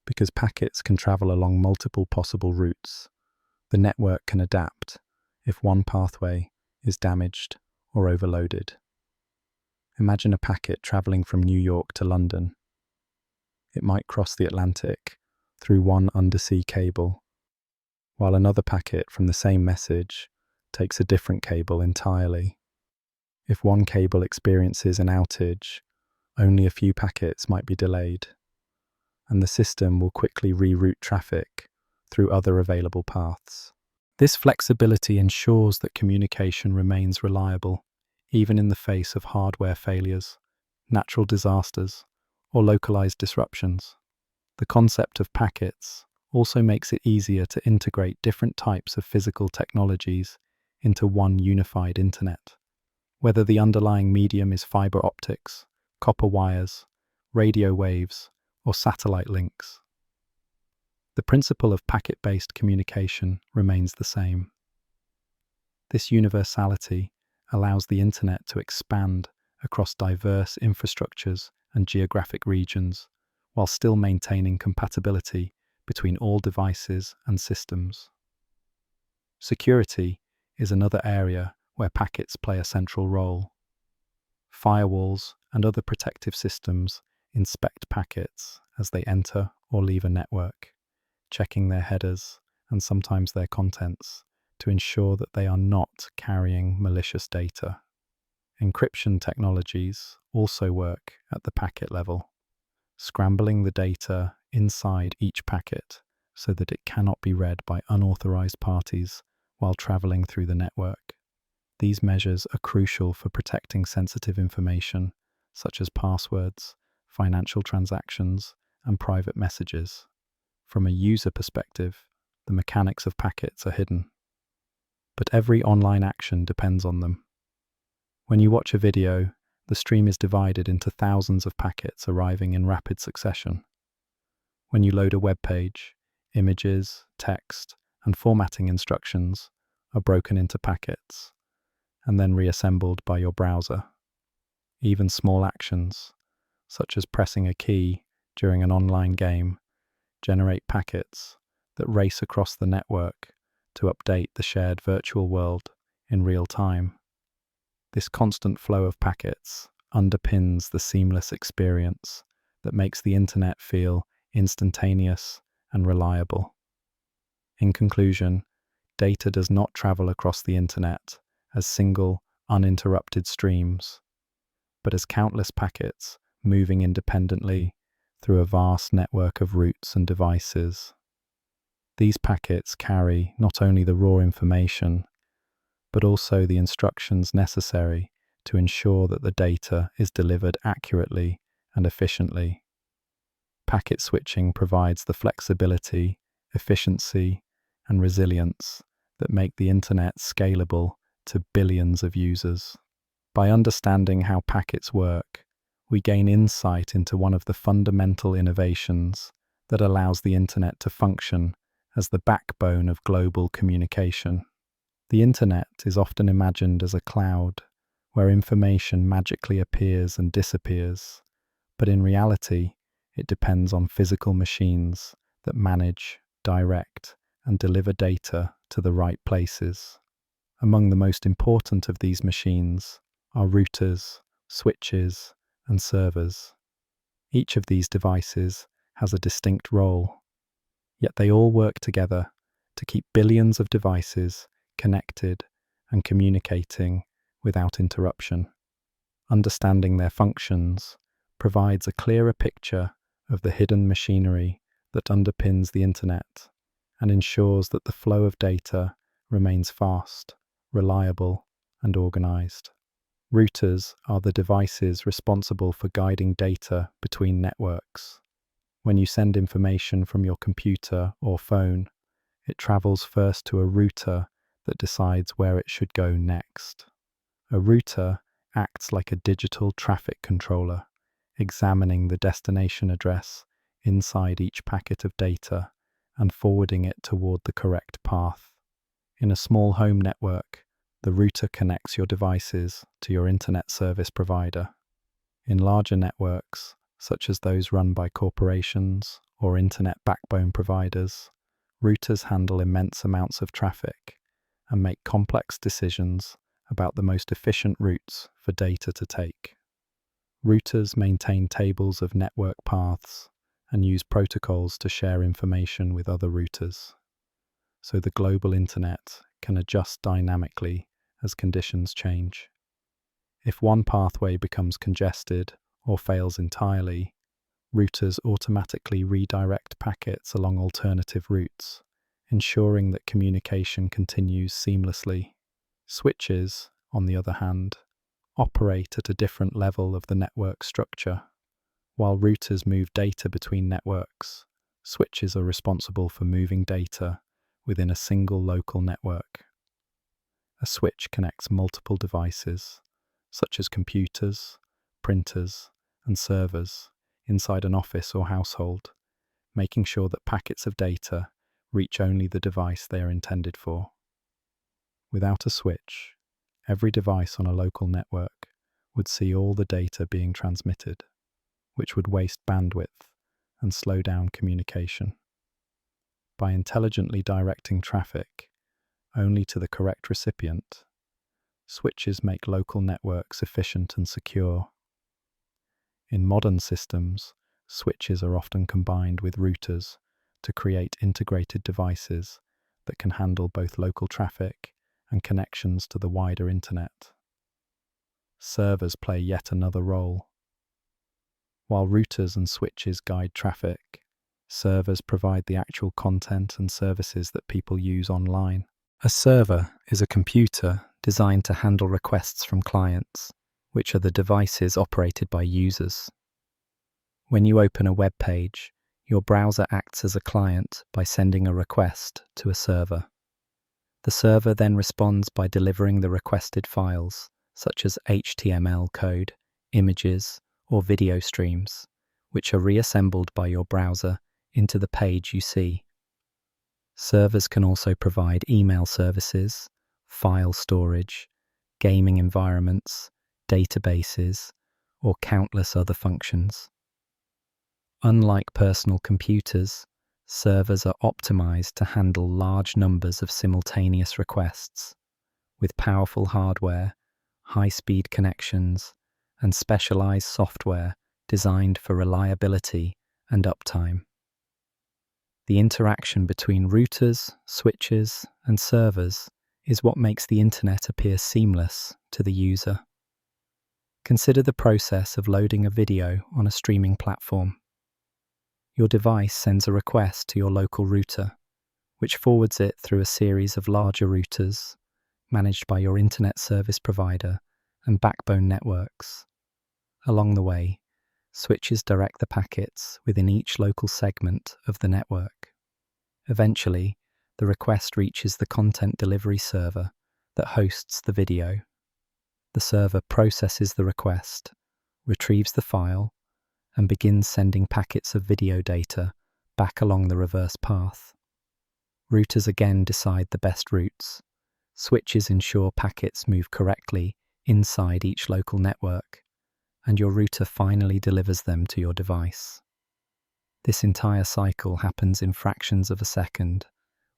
Speaker 1: Because packets can travel along multiple possible routes, the network can adapt if one pathway is damaged or overloaded. Imagine a packet traveling from New York to London. It might cross the Atlantic through one undersea cable, while another packet from the same message takes a different cable entirely. If one cable experiences an outage, only a few packets might be delayed, and the system will quickly reroute traffic through other available paths. This flexibility ensures that communication remains reliable, even in the face of hardware failures, natural disasters, or localized disruptions. The concept of packets also makes it easier to integrate different types of physical technologies into one unified internet. Whether the underlying medium is fiber optics, copper wires, radio waves, or satellite links, the principle of packet-based communication remains the same. This universality allows the internet to expand across diverse infrastructures and geographic regions, while still maintaining compatibility between all devices and systems. Security is another area where packets play a central role. Firewalls and other protective systems inspect packets as they enter or leave a network, checking their headers and sometimes their contents to ensure that they are not carrying malicious data. Encryption technologies also work at the packet level, scrambling the data inside each packet so that it cannot be read by unauthorized parties while traveling through the network. These measures are crucial for protecting sensitive information, such as passwords, financial transactions, and private messages. From a user perspective, the mechanics of packets are hidden, but every online action depends on them. When you watch a video, the stream is divided into thousands of packets arriving in rapid succession. When you load a web page, images, text, and formatting instructions are broken into packets and then reassembled by your browser. Even small actions, such as pressing a key during an online game, generate packets that race across the network to update the shared virtual world in real time. This constant flow of packets underpins the seamless experience that makes the internet feel instantaneous and reliable. In conclusion, data does not travel across the internet as single, uninterrupted streams, but as countless packets moving independently through a vast network of routes and devices. These packets carry not only the raw information, but also the instructions necessary to ensure that the data is delivered accurately and efficiently. Packet switching provides the flexibility, efficiency, and resilience that make the internet scalable to billions of users. By understanding how packets work, we gain insight into one of the fundamental innovations that allows the internet to function as the backbone of global communication. The internet is often imagined as a cloud where information magically appears and disappears, but in reality, it depends on physical machines that manage, direct, and deliver data to the right places. Among the most important of these machines are routers, switches, and servers. Each of these devices has a distinct role, yet they all work together to keep billions of devices connected and communicating without interruption. Understanding their functions provides a clearer picture of the hidden machinery that underpins the internet and ensures that the flow of data remains fast, reliable, and organized. Routers are the devices responsible for guiding data between networks. When you send information from your computer or phone, it travels first to a router that decides where it should go next. A router acts like a digital traffic controller, examining the destination address inside each packet of data and forwarding it toward the correct path. In a small home network, the router connects your devices to your internet service provider. In larger networks, such as those run by corporations or internet backbone providers, routers handle immense amounts of traffic and make complex decisions about the most efficient routes for data to take. Routers maintain tables of network paths and use protocols to share information with other routers, so the global internet can adjust dynamically as conditions change. If one pathway becomes congested or fails entirely, routers automatically redirect packets along alternative routes, ensuring that communication continues seamlessly. Switches, on the other hand, operate at a different level of the network structure. While routers move data between networks, switches are responsible for moving data within a single local network. A switch connects multiple devices, such as computers, printers, and servers, inside an office or household, making sure that packets of data reach only the device they are intended for. Without a switch, every device on a local network would see all the data being transmitted, which would waste bandwidth and slow down communication. By intelligently directing traffic only to the correct recipient, switches make local networks efficient and secure. In modern systems, switches are often combined with routers to create integrated devices that can handle both local traffic and connections to the wider internet. Servers play yet another role. While routers and switches guide traffic, servers provide the actual content and services that people use online. A server is a computer designed to handle requests from clients, which are the devices operated by users. When you open a web page, your browser acts as a client by sending a request to a server. The server then responds by delivering the requested files, such as HTML code, images, or video streams, which are reassembled by your browser into the page you see. Servers can also provide email services, file storage, gaming environments, databases, or countless other functions. Unlike personal computers, servers are optimized to handle large numbers of simultaneous requests, with powerful hardware, high-speed connections, and specialized software designed for reliability and uptime. The interaction between routers, switches, and servers is what makes the internet appear seamless to the user. Consider the process of loading a video on a streaming platform. Your device sends a request to your local router, which forwards it through a series of larger routers managed by your internet service provider and backbone networks. Along the way, switches direct the packets within each local segment of the network. Eventually, the request reaches the content delivery server that hosts the video. The server processes the request, retrieves the file, and begins sending packets of video data back along the reverse path. Routers again decide the best routes. Switches ensure packets move correctly inside each local network, and your router finally delivers them to your device. This entire cycle happens in fractions of a second,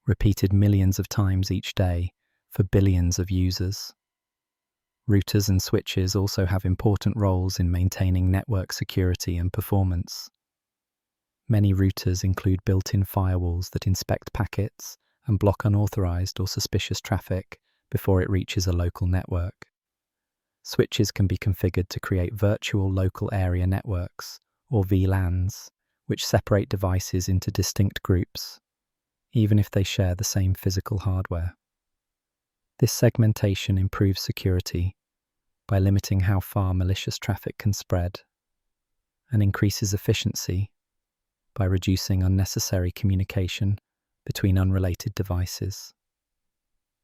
Speaker 1: repeated millions of times each day for billions of users. Routers and switches also have important roles in maintaining network security and performance. Many routers include built-in firewalls that inspect packets and block unauthorized or suspicious traffic before it reaches a local network. Switches can be configured to create virtual local area networks, or VLANs, which separate devices into distinct groups, even if they share the same physical hardware. This segmentation improves security by limiting how far malicious traffic can spread, and increases efficiency by reducing unnecessary communication between unrelated devices.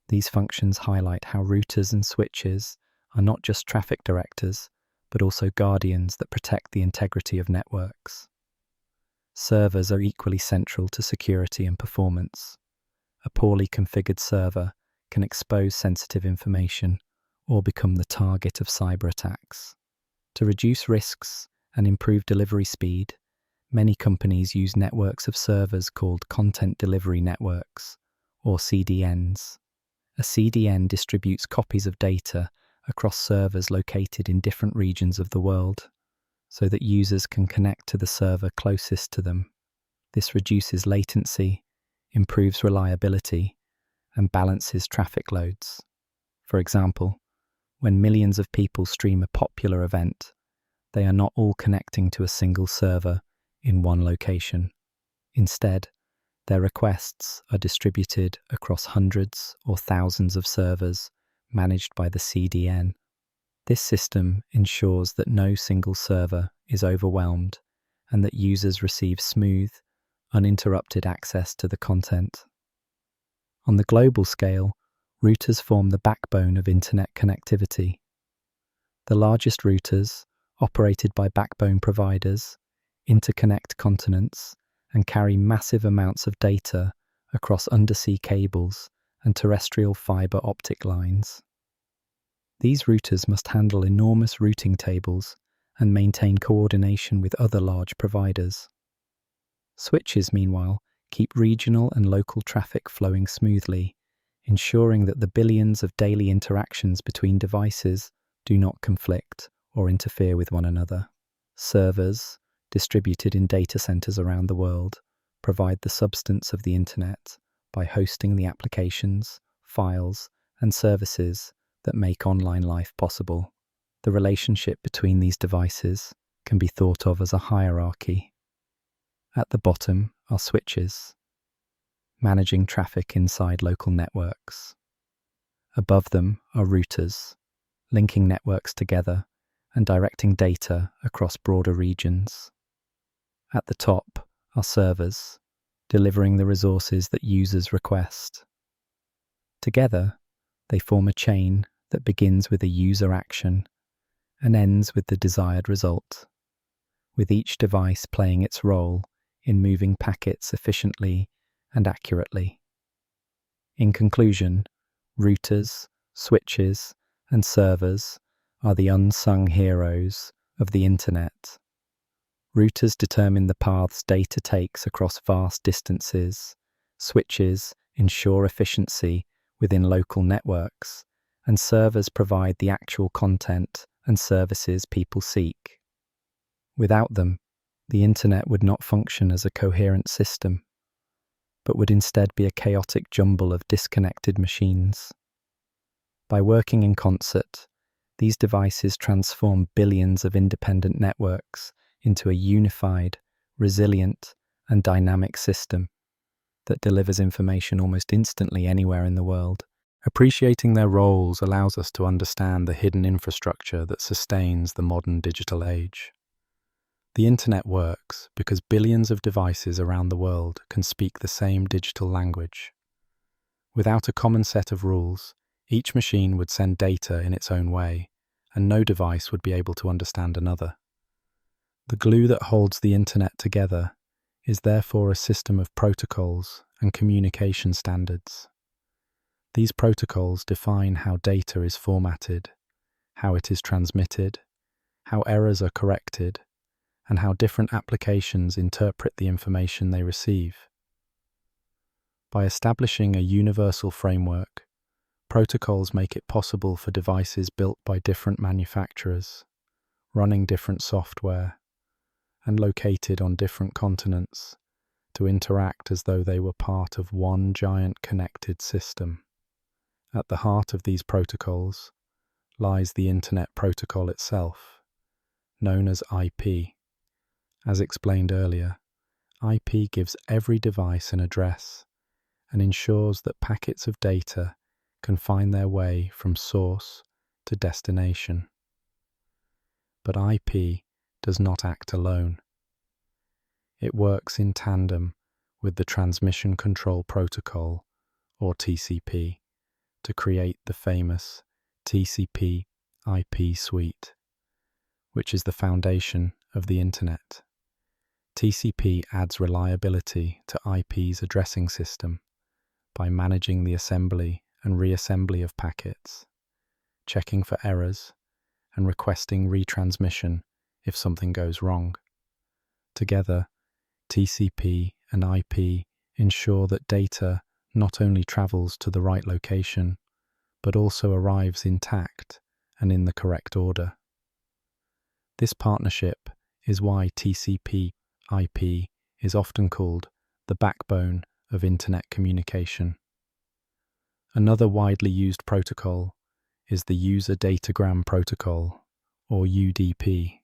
Speaker 1: These functions highlight how routers and switches are not just traffic directors, but also guardians that protect the integrity of networks. Servers are equally central to security and performance. A poorly configured server can expose sensitive information or become the target of cyber attacks. To reduce risks and improve delivery speed, many companies use networks of servers called Content Delivery Networks, or CDNs. A CDN distributes copies of data across servers located in different regions of the world, so that users can connect to the server closest to them. This reduces latency, improves reliability, and balances traffic loads. For example, when millions of people stream a popular event, they are not all connecting to a single server in one location. Instead, Their requests are distributed across hundreds or thousands of servers managed by the CDN. This system ensures that no single server is overwhelmed and that users receive smooth, uninterrupted access to the content. On the global scale, routers form the backbone of internet connectivity. The largest routers, operated by backbone providers, interconnect continents and carry massive amounts of data across undersea cables and terrestrial fiber optic lines. These routers must handle enormous routing tables and maintain coordination with other large providers. Switches, meanwhile, keep regional and local traffic flowing smoothly, ensuring that the billions of daily interactions between devices do not conflict or interfere with one another. Servers, distributed in data centers around the world, provide the substance of the internet by hosting the applications, files, and services that make online life possible. The relationship between these devices can be thought of as a hierarchy. At the bottom are switches, managing traffic inside local networks. Above them are routers, linking networks together and directing data across broader regions. At the top are servers, delivering the resources that users request. Together, they form a chain that begins with a user action and ends with the desired result, with each device playing its role in moving packets efficiently and accurately. In conclusion, routers, switches, and servers are the unsung heroes of the internet. Routers determine the paths data takes across vast distances, switches ensure efficiency within local networks, and servers provide the actual content and services people seek. Without them, the internet would not function as a coherent system, but would instead be a chaotic jumble of disconnected machines. By working in concert, these devices transform billions of independent networks into a unified, resilient, and dynamic system that delivers information almost instantly anywhere in the world. Appreciating their roles allows us to understand the hidden infrastructure that sustains the modern digital age. The internet works because billions of devices around the world can speak the same digital language. Without a common set of rules, each machine would send data in its own way, and no device would be able to understand another. The glue that holds the internet together is therefore a system of protocols and communication standards. These protocols define how data is formatted, how it is transmitted, how errors are corrected, and how different applications interpret the information they receive. By establishing a universal framework, protocols make it possible for devices built by different manufacturers, running different software, and located on different continents to interact as though they were part of one giant connected system. At the heart of these protocols lies the Internet Protocol itself, known as IP. As explained earlier, IP gives every device an address and ensures that packets of data can find their way from source to destination. But IP does not act alone. It works in tandem with the Transmission Control Protocol, or TCP, to create the famous TCP/IP suite, which is the foundation of the Internet. TCP adds reliability to IP's addressing system by managing the assembly and reassembly of packets, checking for errors, and requesting retransmission if something goes wrong. Together, TCP and IP ensure that data not only travels to the right location, but also arrives intact and in the correct order. This partnership is why TCP/IP is often called the backbone of Internet communication. Another widely used protocol is the User Datagram Protocol, or UDP.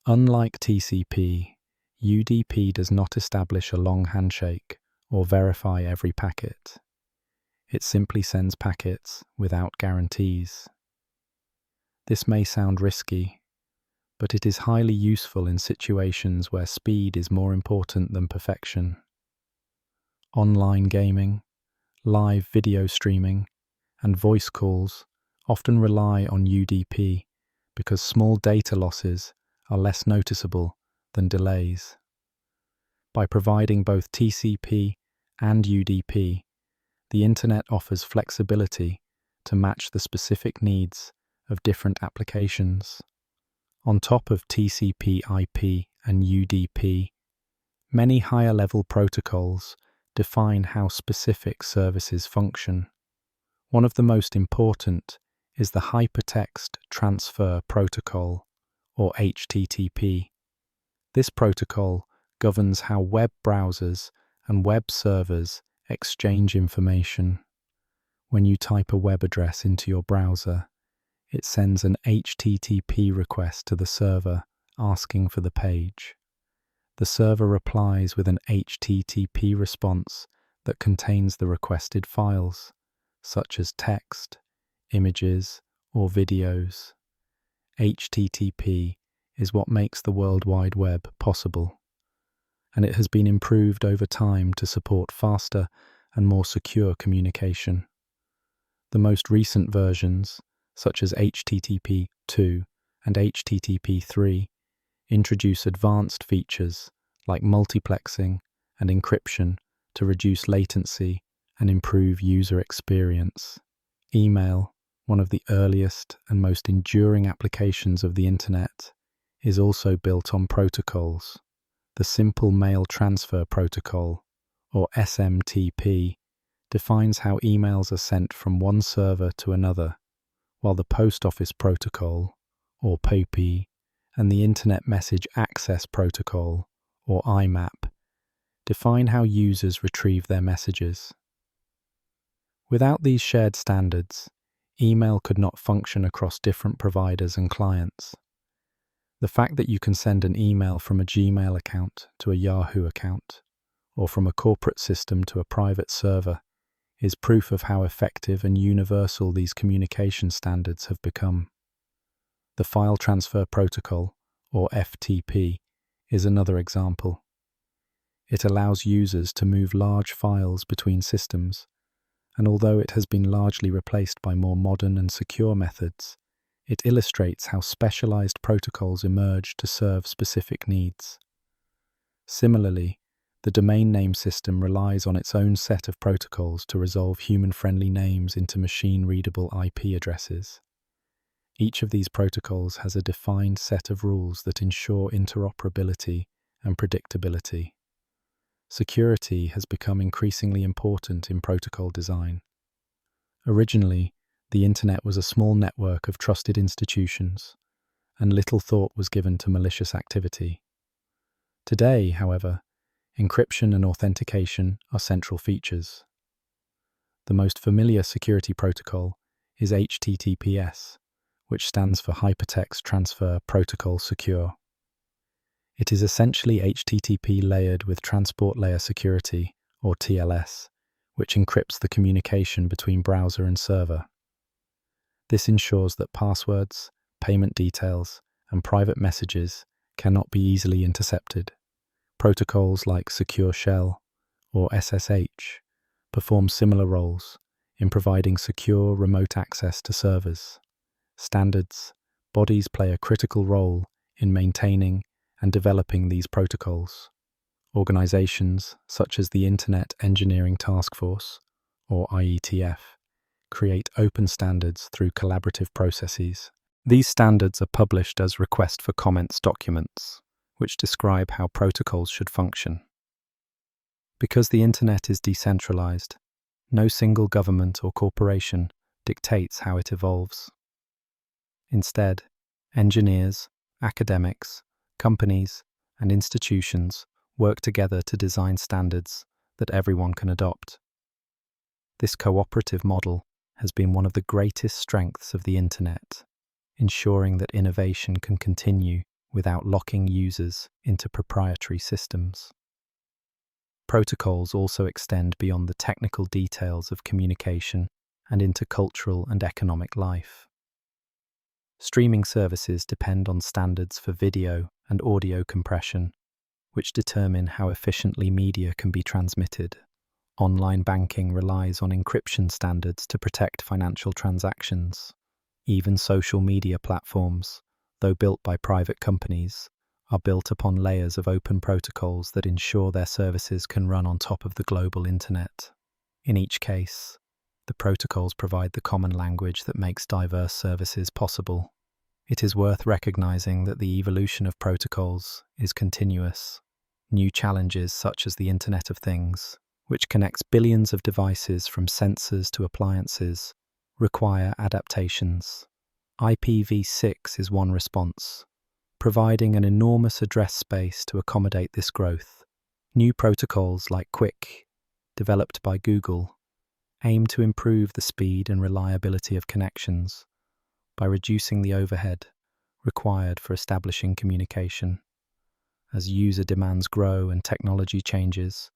Speaker 1: Unlike TCP, UDP does not establish a long handshake or verify every packet. It simply sends packets without guarantees. This may sound risky, but it is highly useful in situations where speed is more important than perfection. Online gaming, live video streaming, and voice calls often rely on UDP because small data losses are less noticeable than delays. By providing both TCP and UDP, the Internet offers flexibility to match the specific needs of different applications. On top of TCP/IP and UDP, many higher-level protocols define how specific services function. One of the most important is the Hypertext Transfer Protocol, or HTTP. This protocol governs how web browsers and web servers exchange information. When you type a web address into your browser, it sends an HTTP request to the server asking for the page. The server replies with an HTTP response that contains the requested files, such as text, images, or videos. HTTP is what makes the World Wide Web possible, and it has been improved over time to support faster and more secure communication. The most recent versions, such as HTTP 2 and HTTP 3, introduce advanced features like multiplexing and encryption to reduce latency and improve user experience. Email, one of the earliest and most enduring applications of the Internet, is also built on protocols. The Simple Mail Transfer Protocol, or SMTP, defines how emails are sent from one server to another, while the Post Office Protocol, or POP, and the Internet Message Access Protocol, or IMAP, define how users retrieve their messages. Without these shared standards, email could not function across different providers and clients. The fact that you can send an email from a Gmail account to a Yahoo account, or from a corporate system to a private server, is proof of how effective and universal these communication standards have become. The File Transfer Protocol, or FTP, is another example. It allows users to move large files between systems, and although it has been largely replaced by more modern and secure methods, it illustrates how specialized protocols emerge to serve specific needs. Similarly, the domain name system relies on its own set of protocols to resolve human-friendly names into machine-readable IP addresses. Each of these protocols has a defined set of rules that ensure interoperability and predictability. Security has become increasingly important in protocol design. Originally, the Internet was a small network of trusted institutions, and little thought was given to malicious activity. Today, however, encryption and authentication are central features. The most familiar security protocol is HTTPS, which stands for Hypertext Transfer Protocol Secure. It is essentially HTTP layered with Transport Layer Security, or TLS, which encrypts the communication between browser and server. This ensures that passwords, payment details, and private messages cannot be easily intercepted. Protocols like Secure Shell, or SSH, perform similar roles in providing secure remote access to servers. Standards bodies play a critical role in maintaining and developing these protocols. Organizations such as the Internet Engineering Task Force, or IETF, create open standards through collaborative processes. These standards are published as request for comments documents, which describe how protocols should function. Because the Internet is decentralized, no single government or corporation dictates how it evolves. Instead, engineers, academics, companies, and institutions work together to design standards that everyone can adopt. This cooperative model has been one of the greatest strengths of the Internet, ensuring that innovation can continue without locking users into proprietary systems. Protocols also extend beyond the technical details of communication and into cultural and economic life. Streaming services depend on standards for video and audio compression, which determine how efficiently media can be transmitted. Online banking relies on encryption standards to protect financial transactions. Even social media platforms, though built by private companies, are built upon layers of open protocols that ensure their services can run on top of the global internet. In each case, the protocols provide the common language that makes diverse services possible. It is worth recognizing that the evolution of protocols is continuous. New challenges such as the Internet of Things, which connects billions of devices from sensors to appliances, require adaptations. IPv6 is one response, providing an enormous address space to accommodate this growth. New protocols like QUIC, developed by Google, aim to improve the speed and reliability of connections by reducing the overhead required for establishing communication. As user demands grow and technology changes,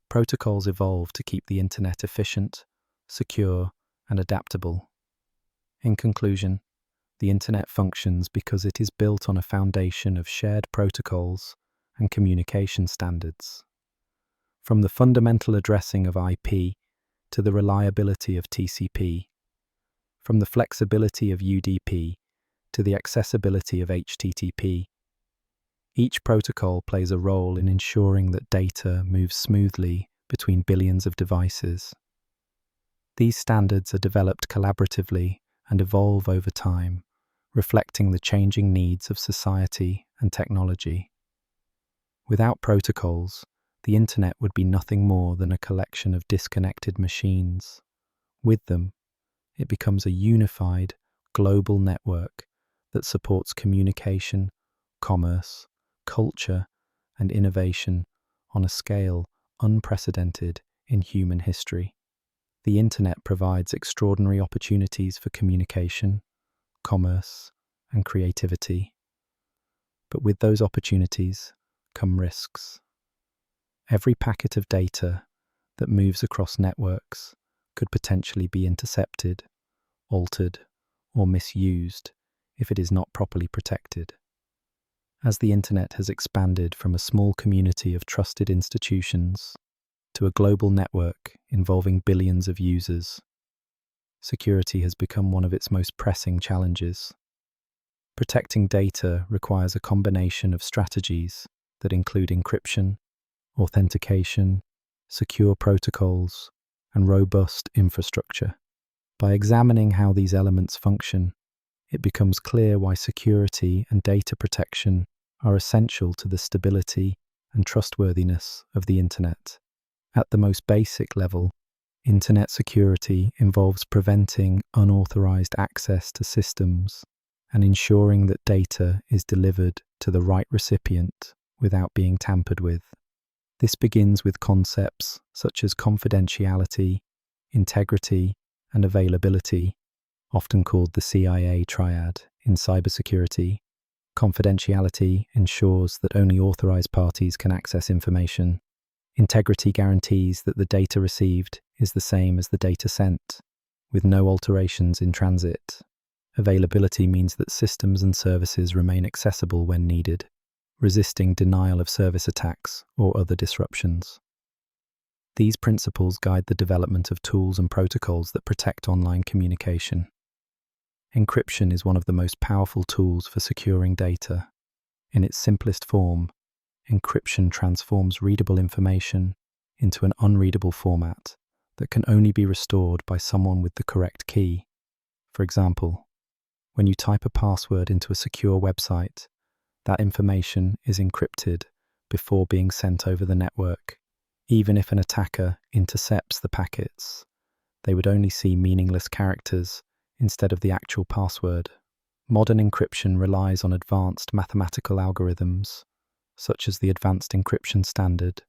Speaker 1: protocols evolve to keep the internet efficient, secure, and adaptable. In conclusion, the internet functions because it is built on a foundation of shared protocols and communication standards. From the fundamental addressing of IP to the reliability of TCP, from the flexibility of UDP to the accessibility of HTTP, each protocol plays a role in ensuring that data moves smoothly between billions of devices. These standards are developed collaboratively and evolve over time, reflecting the changing needs of society and technology. Without protocols, the internet would be nothing more than a collection of disconnected machines. With them, it becomes a unified, global network that supports communication, commerce, culture, and innovation on a scale unprecedented in human history. The internet provides extraordinary opportunities for communication, commerce, and creativity. But with those opportunities come risks. Every packet of data that moves across networks could potentially be intercepted, altered, or misused if it is not properly protected. As the internet has expanded from a small community of trusted institutions to a global network involving billions of users, security has become one of its most pressing challenges. Protecting data requires a combination of strategies that include encryption, authentication, secure protocols, and robust infrastructure. By examining how these elements function, it becomes clear why security and data protection are essential to the stability and trustworthiness of the internet. At the most basic level, internet security involves preventing unauthorized access to systems and ensuring that data is delivered to the right recipient without being tampered with. This begins with concepts such as confidentiality, integrity, and availability, often called the CIA triad in cybersecurity. Confidentiality ensures that only authorized parties can access information. Integrity guarantees that the data received is the same as the data sent, with no alterations in transit. Availability means that systems and services remain accessible when needed, resisting denial of service attacks or other disruptions. These principles guide the development of tools and protocols that protect online communication. Encryption is one of the most powerful tools for securing data. In its simplest form, encryption transforms readable information into an unreadable format that can only be restored by someone with the correct key. For example, when you type a password into a secure website, that information is encrypted before being sent over the network. Even if an attacker intercepts the packets, they would only see meaningless characters instead of the actual password. Modern encryption relies on advanced mathematical algorithms, such as the Advanced Encryption Standard,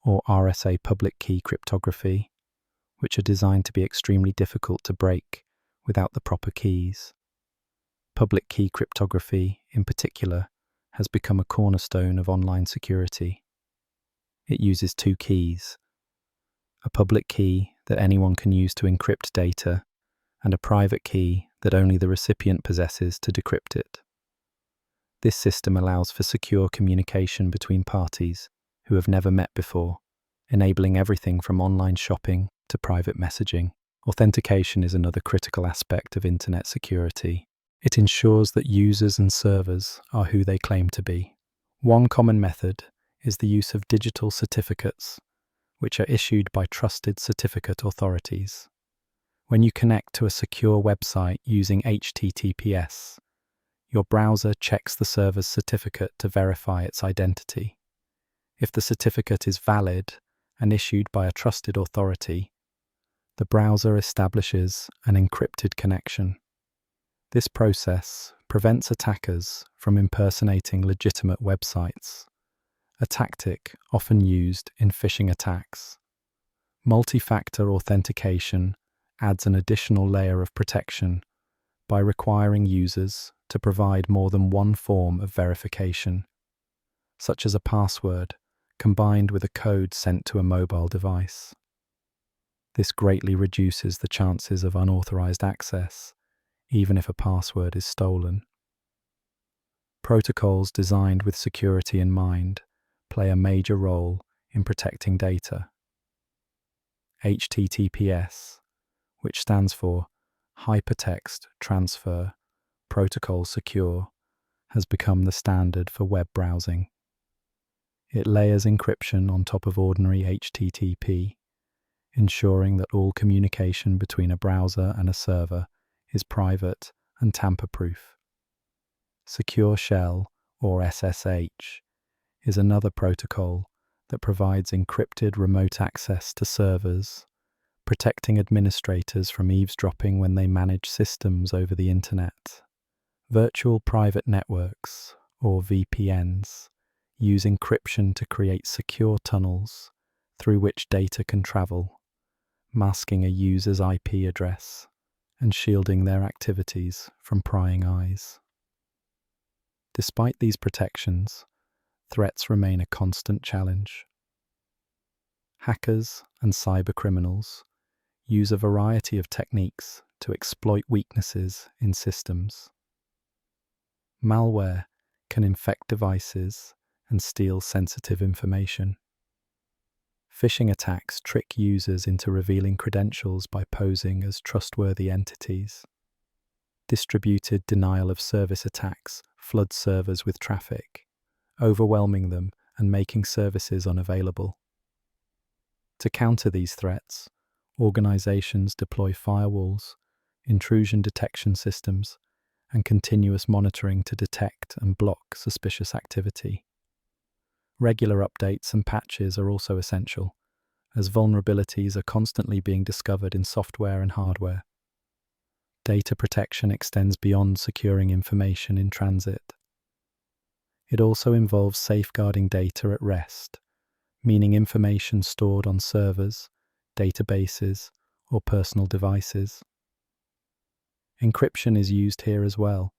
Speaker 1: or RSA public key cryptography, which are designed to be extremely difficult to break without the proper keys. Public key cryptography, in particular, has become a cornerstone of online security. It uses two keys: a public key that anyone can use to encrypt data, and a private key that only the recipient possesses to decrypt it. This system allows for secure communication between parties who have never met before, enabling everything from online shopping to private messaging. Authentication is another critical aspect of internet security. It ensures that users and servers are who they claim to be. One common method is the use of digital certificates, which are issued by trusted certificate authorities. When you connect to a secure website using HTTPS, your browser checks the server's certificate to verify its identity. If the certificate is valid and issued by a trusted authority, the browser establishes an encrypted connection. This process prevents attackers from impersonating legitimate websites, a tactic often used in phishing attacks. Multi-factor authentication adds an additional layer of protection by requiring users to provide more than one form of verification, such as a password combined with a code sent to a mobile device. This greatly reduces the chances of unauthorized access, even if a password is stolen. Protocols designed with security in mind play a major role in protecting data. HTTPS, which stands for Hypertext Transfer Protocol Secure, has become the standard for web browsing. It layers encryption on top of ordinary HTTP, ensuring that all communication between a browser and a server is private and tamper-proof. Secure Shell, or SSH, is another protocol that provides encrypted remote access to servers, protecting administrators from eavesdropping when they manage systems over the internet. Virtual private networks, or VPNs, use encryption to create secure tunnels through which data can travel, masking a user's IP address and shielding their activities from prying eyes. Despite these protections, threats remain a constant challenge. Hackers and cybercriminals use a variety of techniques to exploit weaknesses in systems. Malware can infect devices and steal sensitive information. Phishing attacks trick users into revealing credentials by posing as trustworthy entities. Distributed denial of service attacks flood servers with traffic, overwhelming them and making services unavailable. To counter these threats, organizations deploy firewalls, intrusion detection systems, and continuous monitoring to detect and block suspicious activity. Regular updates and patches are also essential, as vulnerabilities are constantly being discovered in software and hardware. Data protection extends beyond securing information in transit. It also involves safeguarding data at rest, meaning information stored on servers, databases, or personal devices. Encryption is used here as well,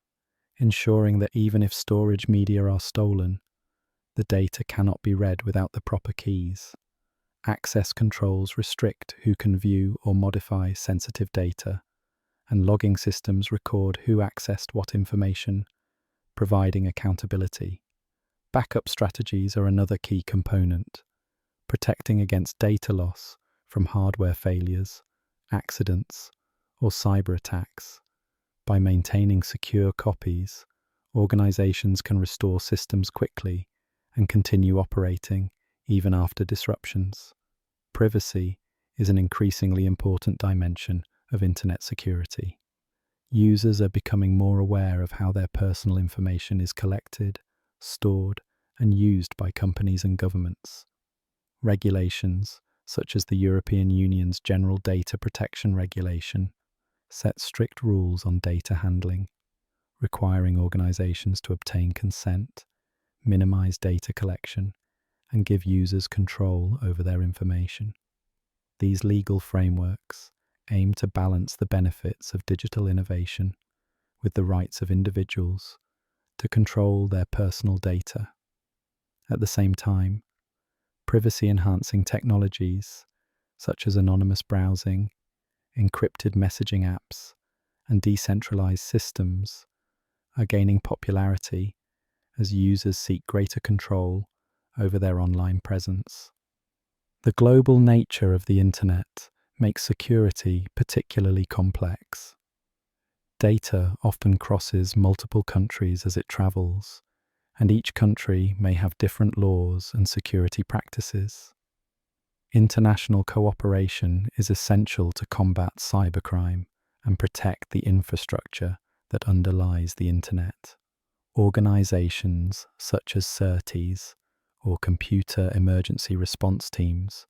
Speaker 1: ensuring that even if storage media are stolen, the data cannot be read without the proper keys. Access controls restrict who can view or modify sensitive data, and logging systems record who accessed what information, providing accountability. Backup strategies are another key component, protecting against data loss from hardware failures, accidents, or cyber attacks. By maintaining secure copies, organizations can restore systems quickly and continue operating even after disruptions. Privacy is an increasingly important dimension of internet security. Users are becoming more aware of how their personal information is collected, stored, and used by companies and governments. Regulations, such as the European Union's General Data Protection Regulation, set strict rules on data handling, requiring organizations to obtain consent, minimize data collection, and give users control over their information. These legal frameworks aim to balance the benefits of digital innovation with the rights of individuals, to control their personal data. At the same time, privacy-enhancing technologies such as anonymous browsing, encrypted messaging apps, and decentralized systems are gaining popularity as users seek greater control over their online presence. The global nature of the internet makes security particularly complex. Data often crosses multiple countries as it travels, and each country may have different laws and security practices. International cooperation is essential to combat cybercrime and protect the infrastructure that underlies the internet. Organizations such as CERTIs, or Computer Emergency Response Teams,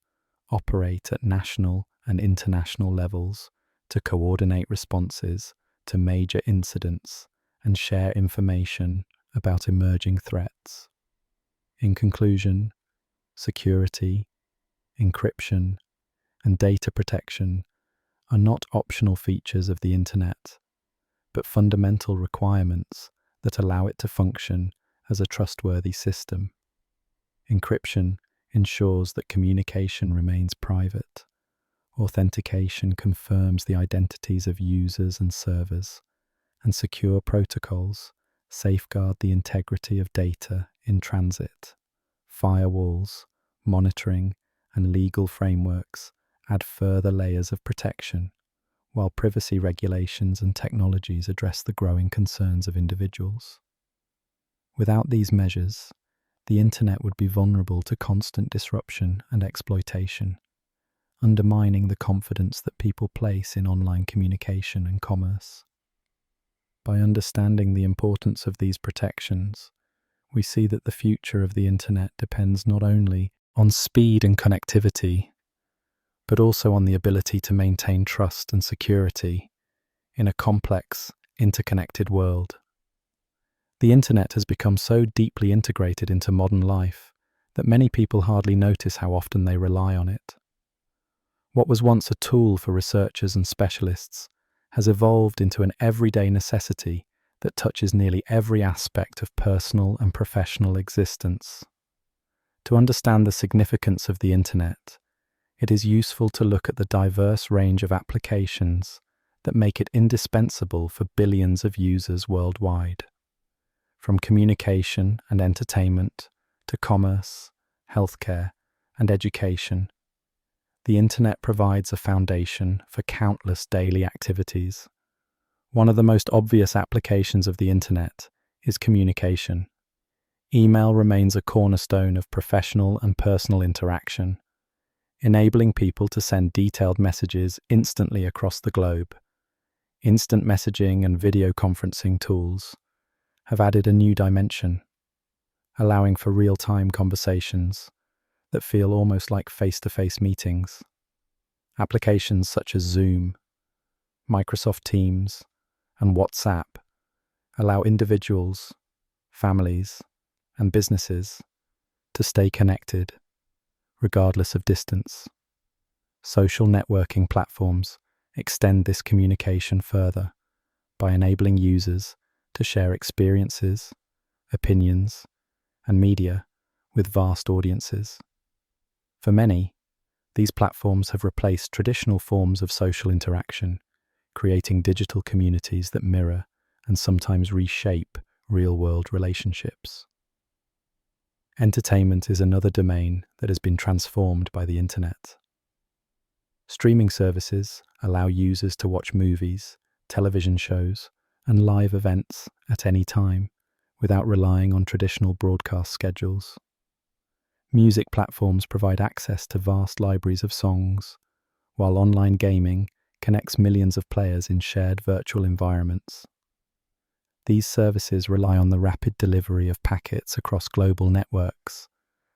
Speaker 1: operate at national and international levels to coordinate responses to major incidents and share information about emerging threats. In conclusion, security, encryption, and data protection are not optional features of the internet, but fundamental requirements that allow it to function as a trustworthy system. Encryption ensures that communication remains private. Authentication confirms the identities of users and servers, and secure protocols safeguard the integrity of data in transit. Firewalls, monitoring, and legal frameworks add further layers of protection, while privacy regulations and technologies address the growing concerns of individuals. Without these measures, the internet would be vulnerable to constant disruption and exploitation, undermining the confidence that people place in online communication and commerce. By understanding the importance of these protections, we see that the future of the internet depends not only on speed and connectivity, but also on the ability to maintain trust and security in a complex, interconnected world. The internet has become so deeply integrated into modern life that many people hardly notice how often they rely on it. What was once a tool for researchers and specialists has evolved into an everyday necessity that touches nearly every aspect of personal and professional existence. To understand the significance of the internet, it is useful to look at the diverse range of applications that make it indispensable for billions of users worldwide. From communication and entertainment to commerce, healthcare, and education, the internet provides a foundation for countless daily activities. One of the most obvious applications of the internet is communication. Email remains a cornerstone of professional and personal interaction, enabling people to send detailed messages instantly across the globe. Instant messaging and video conferencing tools have added a new dimension, allowing for real-time conversations that feel almost like face-to-face meetings. Applications such as Zoom, Microsoft Teams, and WhatsApp allow individuals, families, and businesses to stay connected, regardless of distance. Social networking platforms extend this communication further by enabling users to share experiences, opinions, and media with vast audiences. For many, these platforms have replaced traditional forms of social interaction, creating digital communities that mirror and sometimes reshape real-world relationships. Entertainment is another domain that has been transformed by the internet. Streaming services allow users to watch movies, television shows, and live events at any time without relying on traditional broadcast schedules. Music platforms provide access to vast libraries of songs, while online gaming connects millions of players in shared virtual environments. These services rely on the rapid delivery of packets across global networks,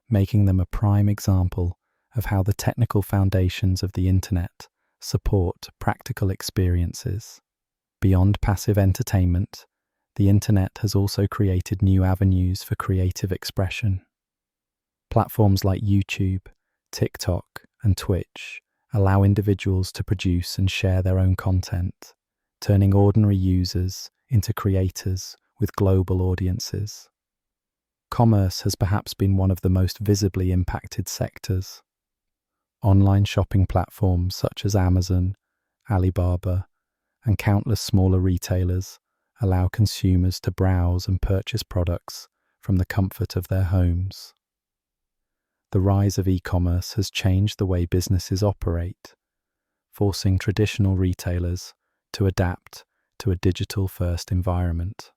Speaker 1: making them a prime example of how the technical foundations of the internet support practical experiences. Beyond passive entertainment, the internet has also created new avenues for creative expression. Platforms like YouTube, TikTok, and Twitch allow individuals to produce and share their own content, turning ordinary users into creators with global audiences. Commerce has perhaps been one of the most visibly impacted sectors. Online shopping platforms such as Amazon, Alibaba, and countless smaller retailers allow consumers to browse and purchase products from the comfort of their homes. The rise of e-commerce has changed the way businesses operate, forcing traditional retailers to adapt to a digital-first environment.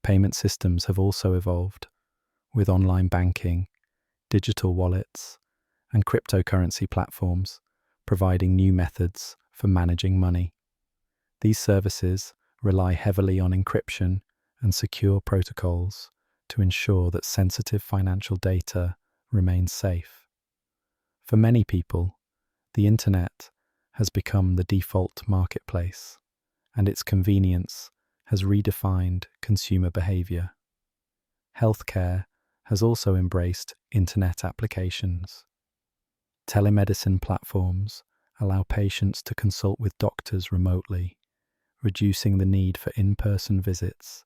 Speaker 1: Payment systems have also evolved, with online banking, digital wallets, and cryptocurrency platforms providing new methods for managing money. These services rely heavily on encryption and secure protocols to ensure that sensitive financial data remains safe. For many people, the internet has become the default marketplace, and its convenience has redefined consumer behavior. Healthcare has also embraced internet applications. Telemedicine platforms allow patients to consult with doctors remotely, reducing the need for in-person visits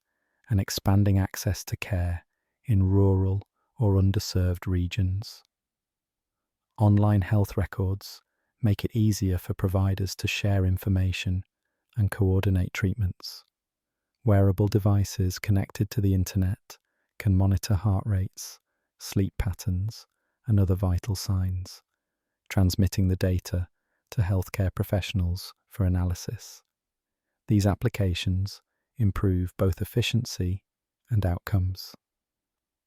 Speaker 1: and expanding access to care in rural or underserved regions. Online health records make it easier for providers to share information and coordinate treatments. Wearable devices connected to the internet can monitor heart rates, sleep patterns, and other vital signs, transmitting the data to healthcare professionals for analysis. These applications improve both efficiency and outcomes,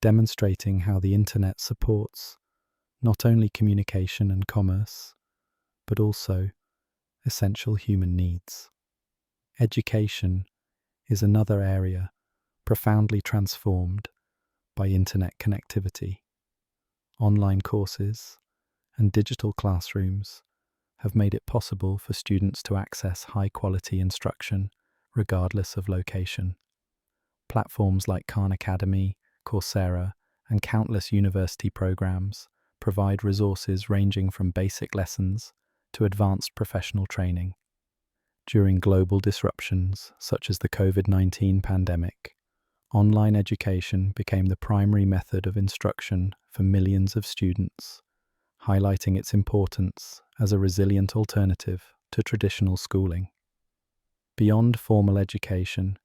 Speaker 1: demonstrating how the internet supports not only communication and commerce, but also essential human needs. Education is another area profoundly transformed by internet connectivity. Online courses and digital classrooms have made it possible for students to access high-quality instruction regardless of location. Platforms like Khan Academy, Coursera, and countless university programs provide resources ranging from basic lessons to advanced professional training. During global disruptions such as the COVID-19 pandemic, online education became the primary method of instruction for millions of students, highlighting its importance as a resilient alternative to traditional schooling. Beyond formal education,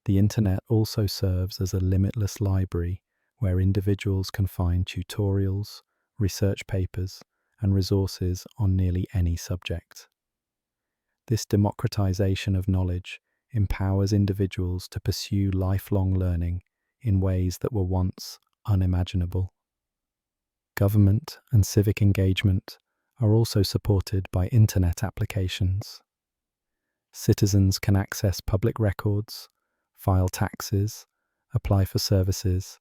Speaker 1: the internet also serves as a limitless library where individuals can find tutorials, research papers, and resources on nearly any subject. This democratization of knowledge empowers individuals to pursue lifelong learning in ways that were once unimaginable. Government and civic engagement are also supported by internet applications. Citizens can access public records, file taxes, apply for services,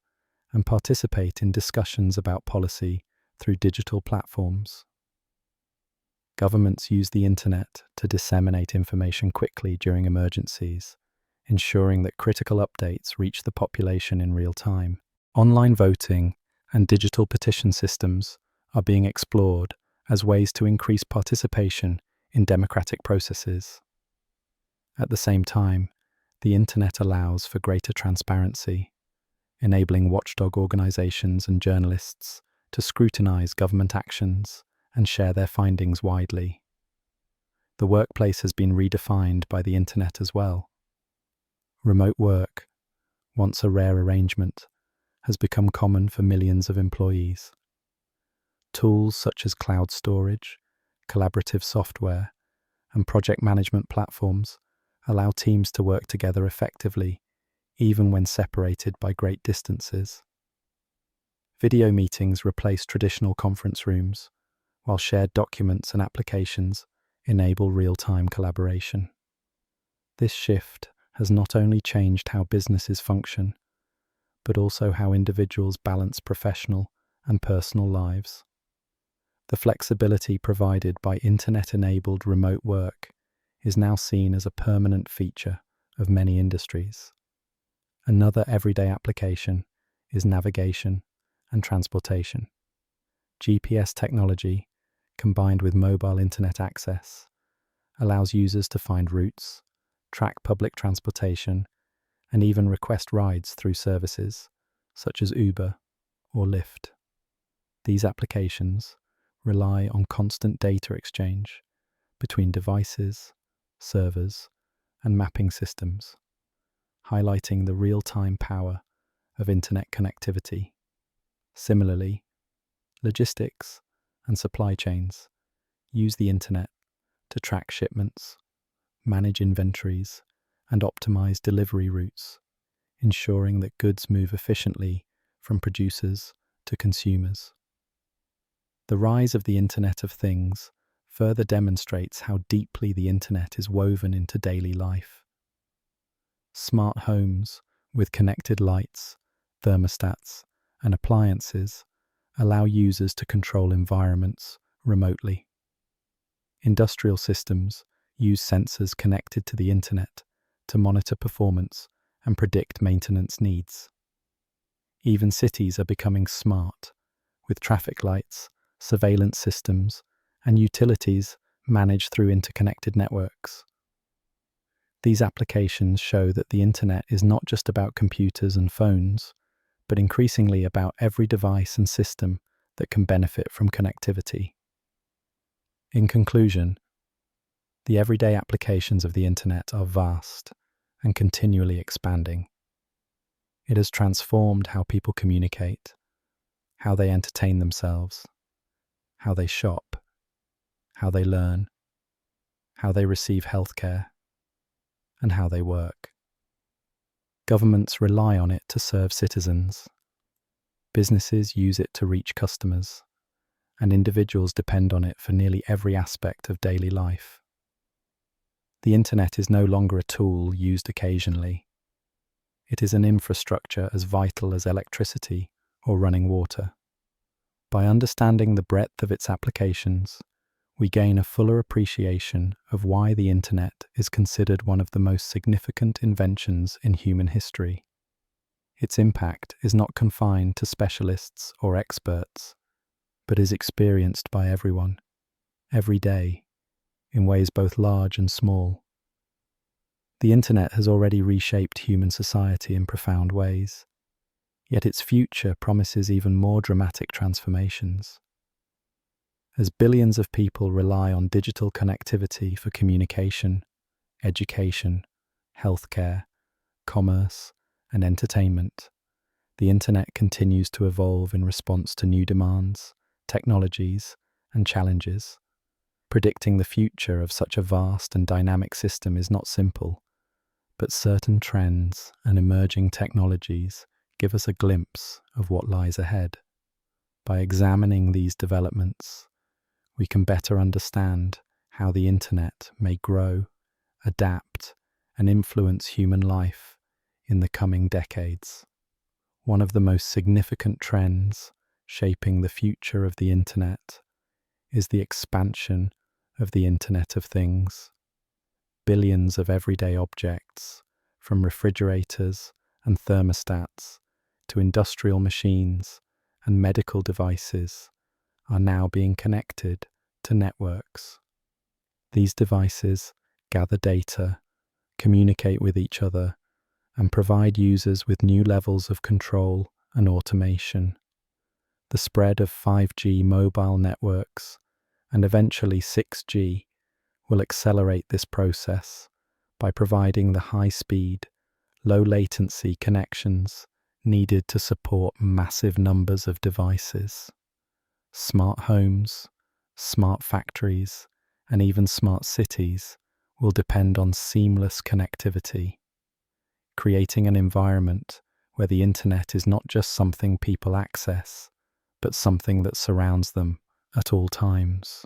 Speaker 1: and participate in discussions about policy through digital platforms. Governments use the internet to disseminate information quickly during emergencies, ensuring that critical updates reach the population in real time. Online voting and digital petition systems are being explored as ways to increase participation in democratic processes. At the same time, the internet allows for greater transparency, enabling watchdog organizations and journalists to scrutinize government actions and share their findings widely. The workplace has been redefined by the internet as well. Remote work, once a rare arrangement, has become common for millions of employees. Tools such as cloud storage, collaborative software, and project management platforms allow teams to work together effectively, even when separated by great distances. Video meetings replace traditional conference rooms, while shared documents and applications enable real-time collaboration. This shift has not only changed how businesses function, but also how individuals balance professional and personal lives. The flexibility provided by internet-enabled remote work is now seen as a permanent feature of many industries. Another everyday application is navigation and transportation. GPS technology, combined with mobile internet access, allows users to find routes, track public transportation, and even request rides through services such as Uber or Lyft. These applications rely on constant data exchange between devices, servers, and mapping systems, highlighting the real-time power of internet connectivity. Similarly, logistics and supply chains use the internet to track shipments, manage inventories, and optimize delivery routes, ensuring that goods move efficiently from producers to consumers. The rise of the Internet of Things further demonstrates how deeply the internet is woven into daily life. Smart homes with connected lights, thermostats, and appliances allow users to control environments remotely. Industrial systems use sensors connected to the internet to monitor performance and predict maintenance needs. Even cities are becoming smart, with traffic lights, surveillance systems, and utilities managed through interconnected networks. These applications show that the internet is not just about computers and phones, but increasingly about every device and system that can benefit from connectivity. In conclusion, the everyday applications of the internet are vast and continually expanding. It has transformed how people communicate, how they entertain themselves, how they shop, how they learn, how they receive healthcare, and how they work. Governments rely on it to serve citizens. Businesses use it to reach customers, and individuals depend on it for nearly every aspect of daily life. The internet is no longer a tool used occasionally. It is an infrastructure as vital as electricity or running water. By understanding the breadth of its applications, we gain a fuller appreciation of why the internet is considered one of the most significant inventions in human history. Its impact is not confined to specialists or experts, but is experienced by everyone, every day, in ways both large and small. The internet has already reshaped human society in profound ways, yet its future promises even more dramatic transformations. As billions of people rely on digital connectivity for communication, education, healthcare, commerce, and entertainment, the internet continues to evolve in response to new demands, technologies, and challenges. Predicting the future of such a vast and dynamic system is not simple, but certain trends and emerging technologies give us a glimpse of what lies ahead. By examining these developments, we can better understand how the internet may grow, adapt, and influence human life in the coming decades. One of the most significant trends shaping the future of the internet is the expansion of the Internet of Things. Billions of everyday objects, from refrigerators and thermostats to industrial machines and medical devices, are now being connected to networks. These devices gather data, communicate with each other, and provide users with new levels of control and automation. The spread of 5G mobile networks and eventually 6G will accelerate this process by providing the high-speed, low-latency connections needed to support massive numbers of devices. Smart homes, smart factories, and even smart cities will depend on seamless connectivity, creating an environment where the internet is not just something people access, but something that surrounds them at all times.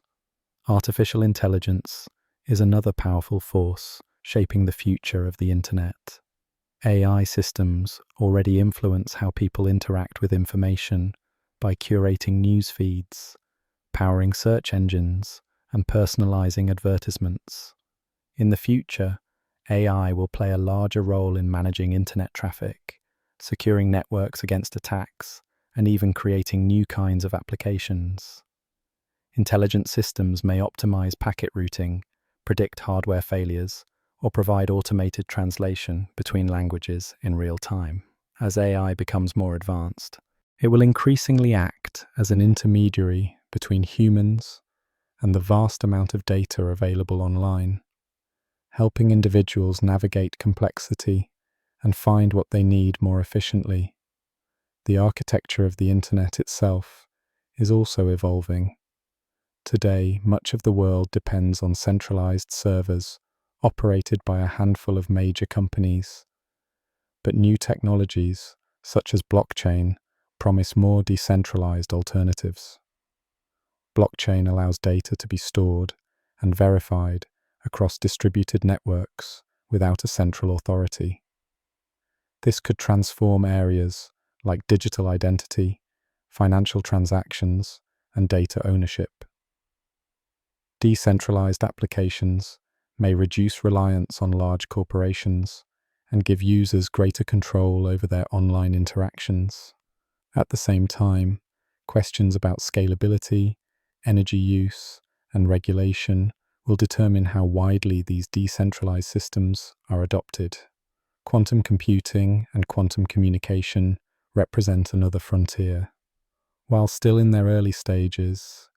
Speaker 1: Artificial intelligence is another powerful force shaping the future of the internet. AI systems already influence how people interact with information by curating news feeds, powering search engines, and personalizing advertisements. In the future, AI will play a larger role in managing internet traffic, securing networks against attacks, and even creating new kinds of applications. Intelligent systems may optimize packet routing, predict hardware failures, or provide automated translation between languages in real time. As AI becomes more advanced, it will increasingly act as an intermediary between humans and the vast amount of data available online, helping individuals navigate complexity and find what they need more efficiently. The architecture of the internet itself is also evolving. Today, much of the world depends on centralized servers operated by a handful of major companies. But new technologies, such as blockchain, promise more decentralized alternatives. Blockchain allows data to be stored and verified across distributed networks without a central authority. This could transform areas like digital identity, financial transactions, and data ownership. Decentralized applications may reduce reliance on large corporations and give users greater control over their online interactions. At the same time, questions about scalability, energy use, and regulation will determine how widely these decentralized systems are adopted. Quantum computing and quantum communication represent another frontier. While still in their early stages,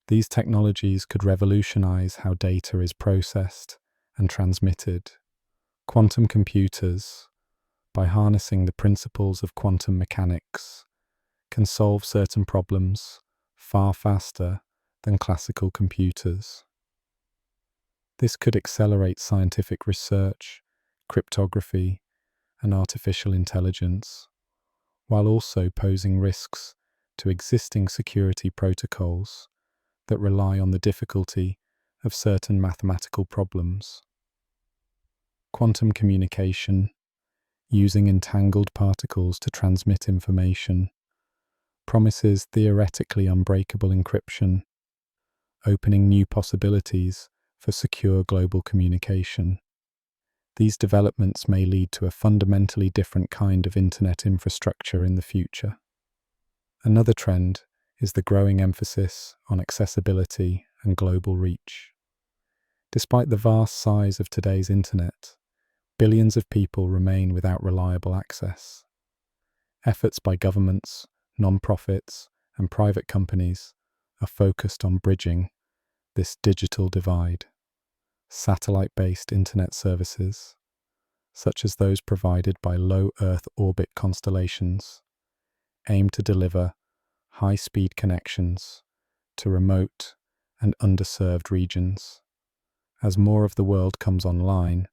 Speaker 1: these technologies could revolutionize how data is processed and transmitted. Quantum computers, by harnessing the principles of quantum mechanics, can solve certain problems far faster than classical computers. This could accelerate scientific research, cryptography, and artificial intelligence, while also posing risks to existing security protocols that rely on the difficulty of certain mathematical problems. Quantum communication, using entangled particles to transmit information, promises theoretically unbreakable encryption, opening new possibilities for secure global communication. These developments may lead to a fundamentally different kind of internet infrastructure in the future. Another trend is the growing emphasis on accessibility and global reach. Despite the vast size of today's internet, billions of people remain without reliable access. Efforts by governments, non-profits, and private companies are focused on bridging this digital divide. Satellite-based internet services, such as those provided by low Earth orbit constellations, aim to deliver high-speed connections to remote and underserved regions. As more of the world comes online,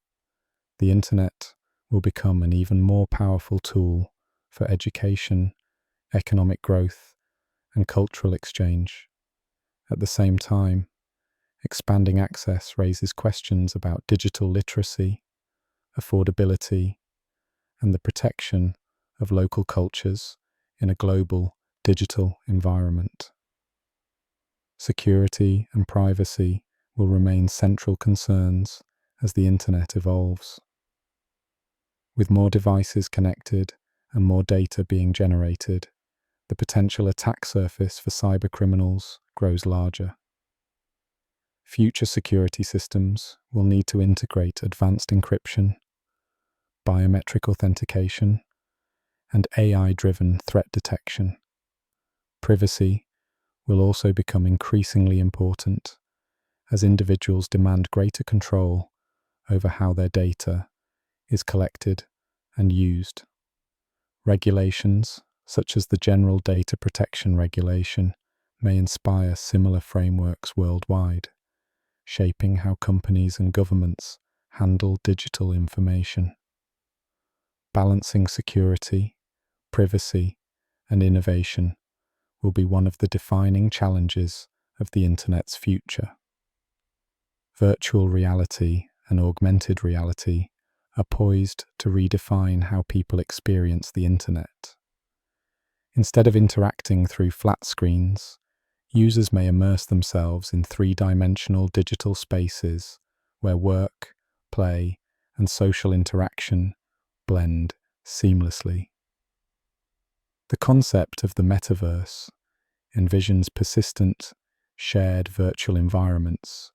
Speaker 1: the internet will become an even more powerful tool for education, economic growth, and cultural exchange. At the same time, expanding access raises questions about digital literacy, affordability, and the protection of local cultures in a global digital environment. Security and privacy will remain central concerns as the internet evolves. With more devices connected and more data being generated, the potential attack surface for cybercriminals grows larger. Future security systems will need to integrate advanced encryption, biometric authentication, and AI-driven threat detection. Privacy will also become increasingly important as individuals demand greater control over how their data is collected and used. Regulations, such as the General Data Protection Regulation, may inspire similar frameworks worldwide, shaping how companies and governments handle digital information. Balancing security, privacy, and innovation will be one of the defining challenges of the Internet's future. Virtual reality and augmented reality are poised to redefine how people experience the Internet. Instead of interacting through flat screens, users may immerse themselves in three-dimensional digital spaces where work, play, and social interaction blend seamlessly. The concept of the metaverse envisions persistent, shared virtual environments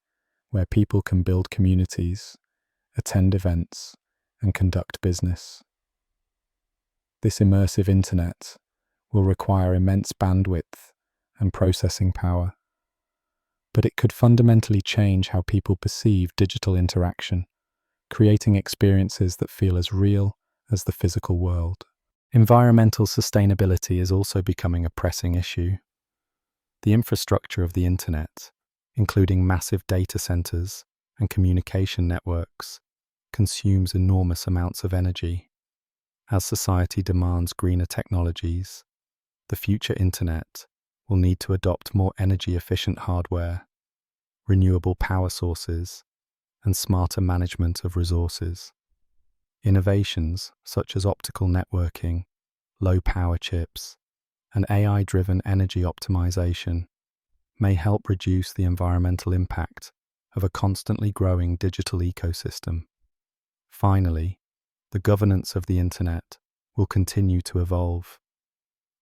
Speaker 1: where people can build communities, attend events, and conduct business. This immersive internet will require immense bandwidth and processing power, but it could fundamentally change how people perceive digital interaction, creating experiences that feel as real as the physical world. Environmental sustainability is also becoming a pressing issue. The infrastructure of the internet, including massive data centers and communication networks, consumes enormous amounts of energy. As society demands greener technologies, the future internet will need to adopt more energy-efficient hardware, renewable power sources, and smarter management of resources. Innovations such as optical networking, low-power chips, and AI-driven energy optimization may help reduce the environmental impact of a constantly growing digital ecosystem. Finally, the governance of the internet will continue to evolve.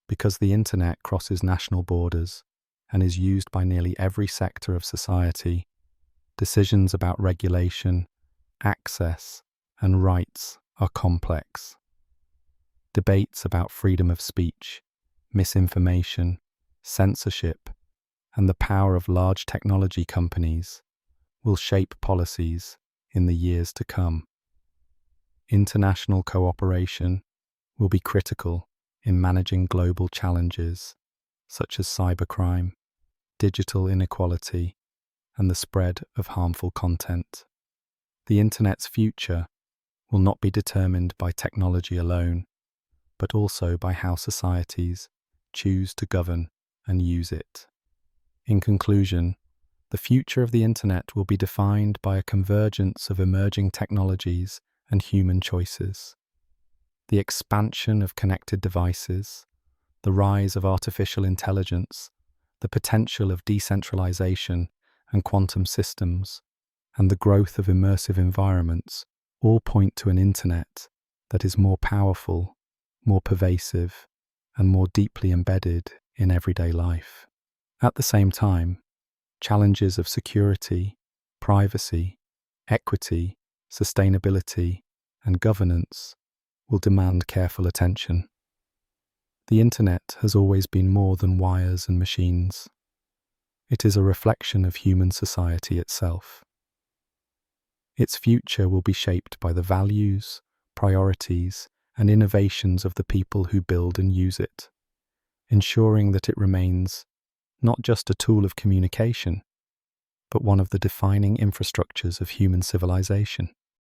Speaker 1: Because the internet crosses national borders and is used by nearly every sector of society, decisions about regulation, access, and rights are complex. Debates about freedom of speech, misinformation, censorship, and the power of large technology companies will shape policies in the years to come. International cooperation will be critical in managing global challenges such as cybercrime, digital inequality, and the spread of harmful content. The Internet's future will not be determined by technology alone, but also by how societies choose to govern and use it. In conclusion, the future of the Internet will be defined by a convergence of emerging technologies and human choices. The expansion of connected devices, the rise of artificial intelligence, the potential of decentralization and quantum systems, and the growth of immersive environments all point to an internet that is more powerful, more pervasive, and more deeply embedded in everyday life. At the same time, challenges of security, privacy, equity, sustainability, and governance will demand careful attention. The internet has always been more than wires and machines. It is a reflection of human society itself. Its future will be shaped by the values, priorities, and innovations of the people who build and use it, ensuring that it remains not just a tool of communication, but one of the defining infrastructures of human civilization.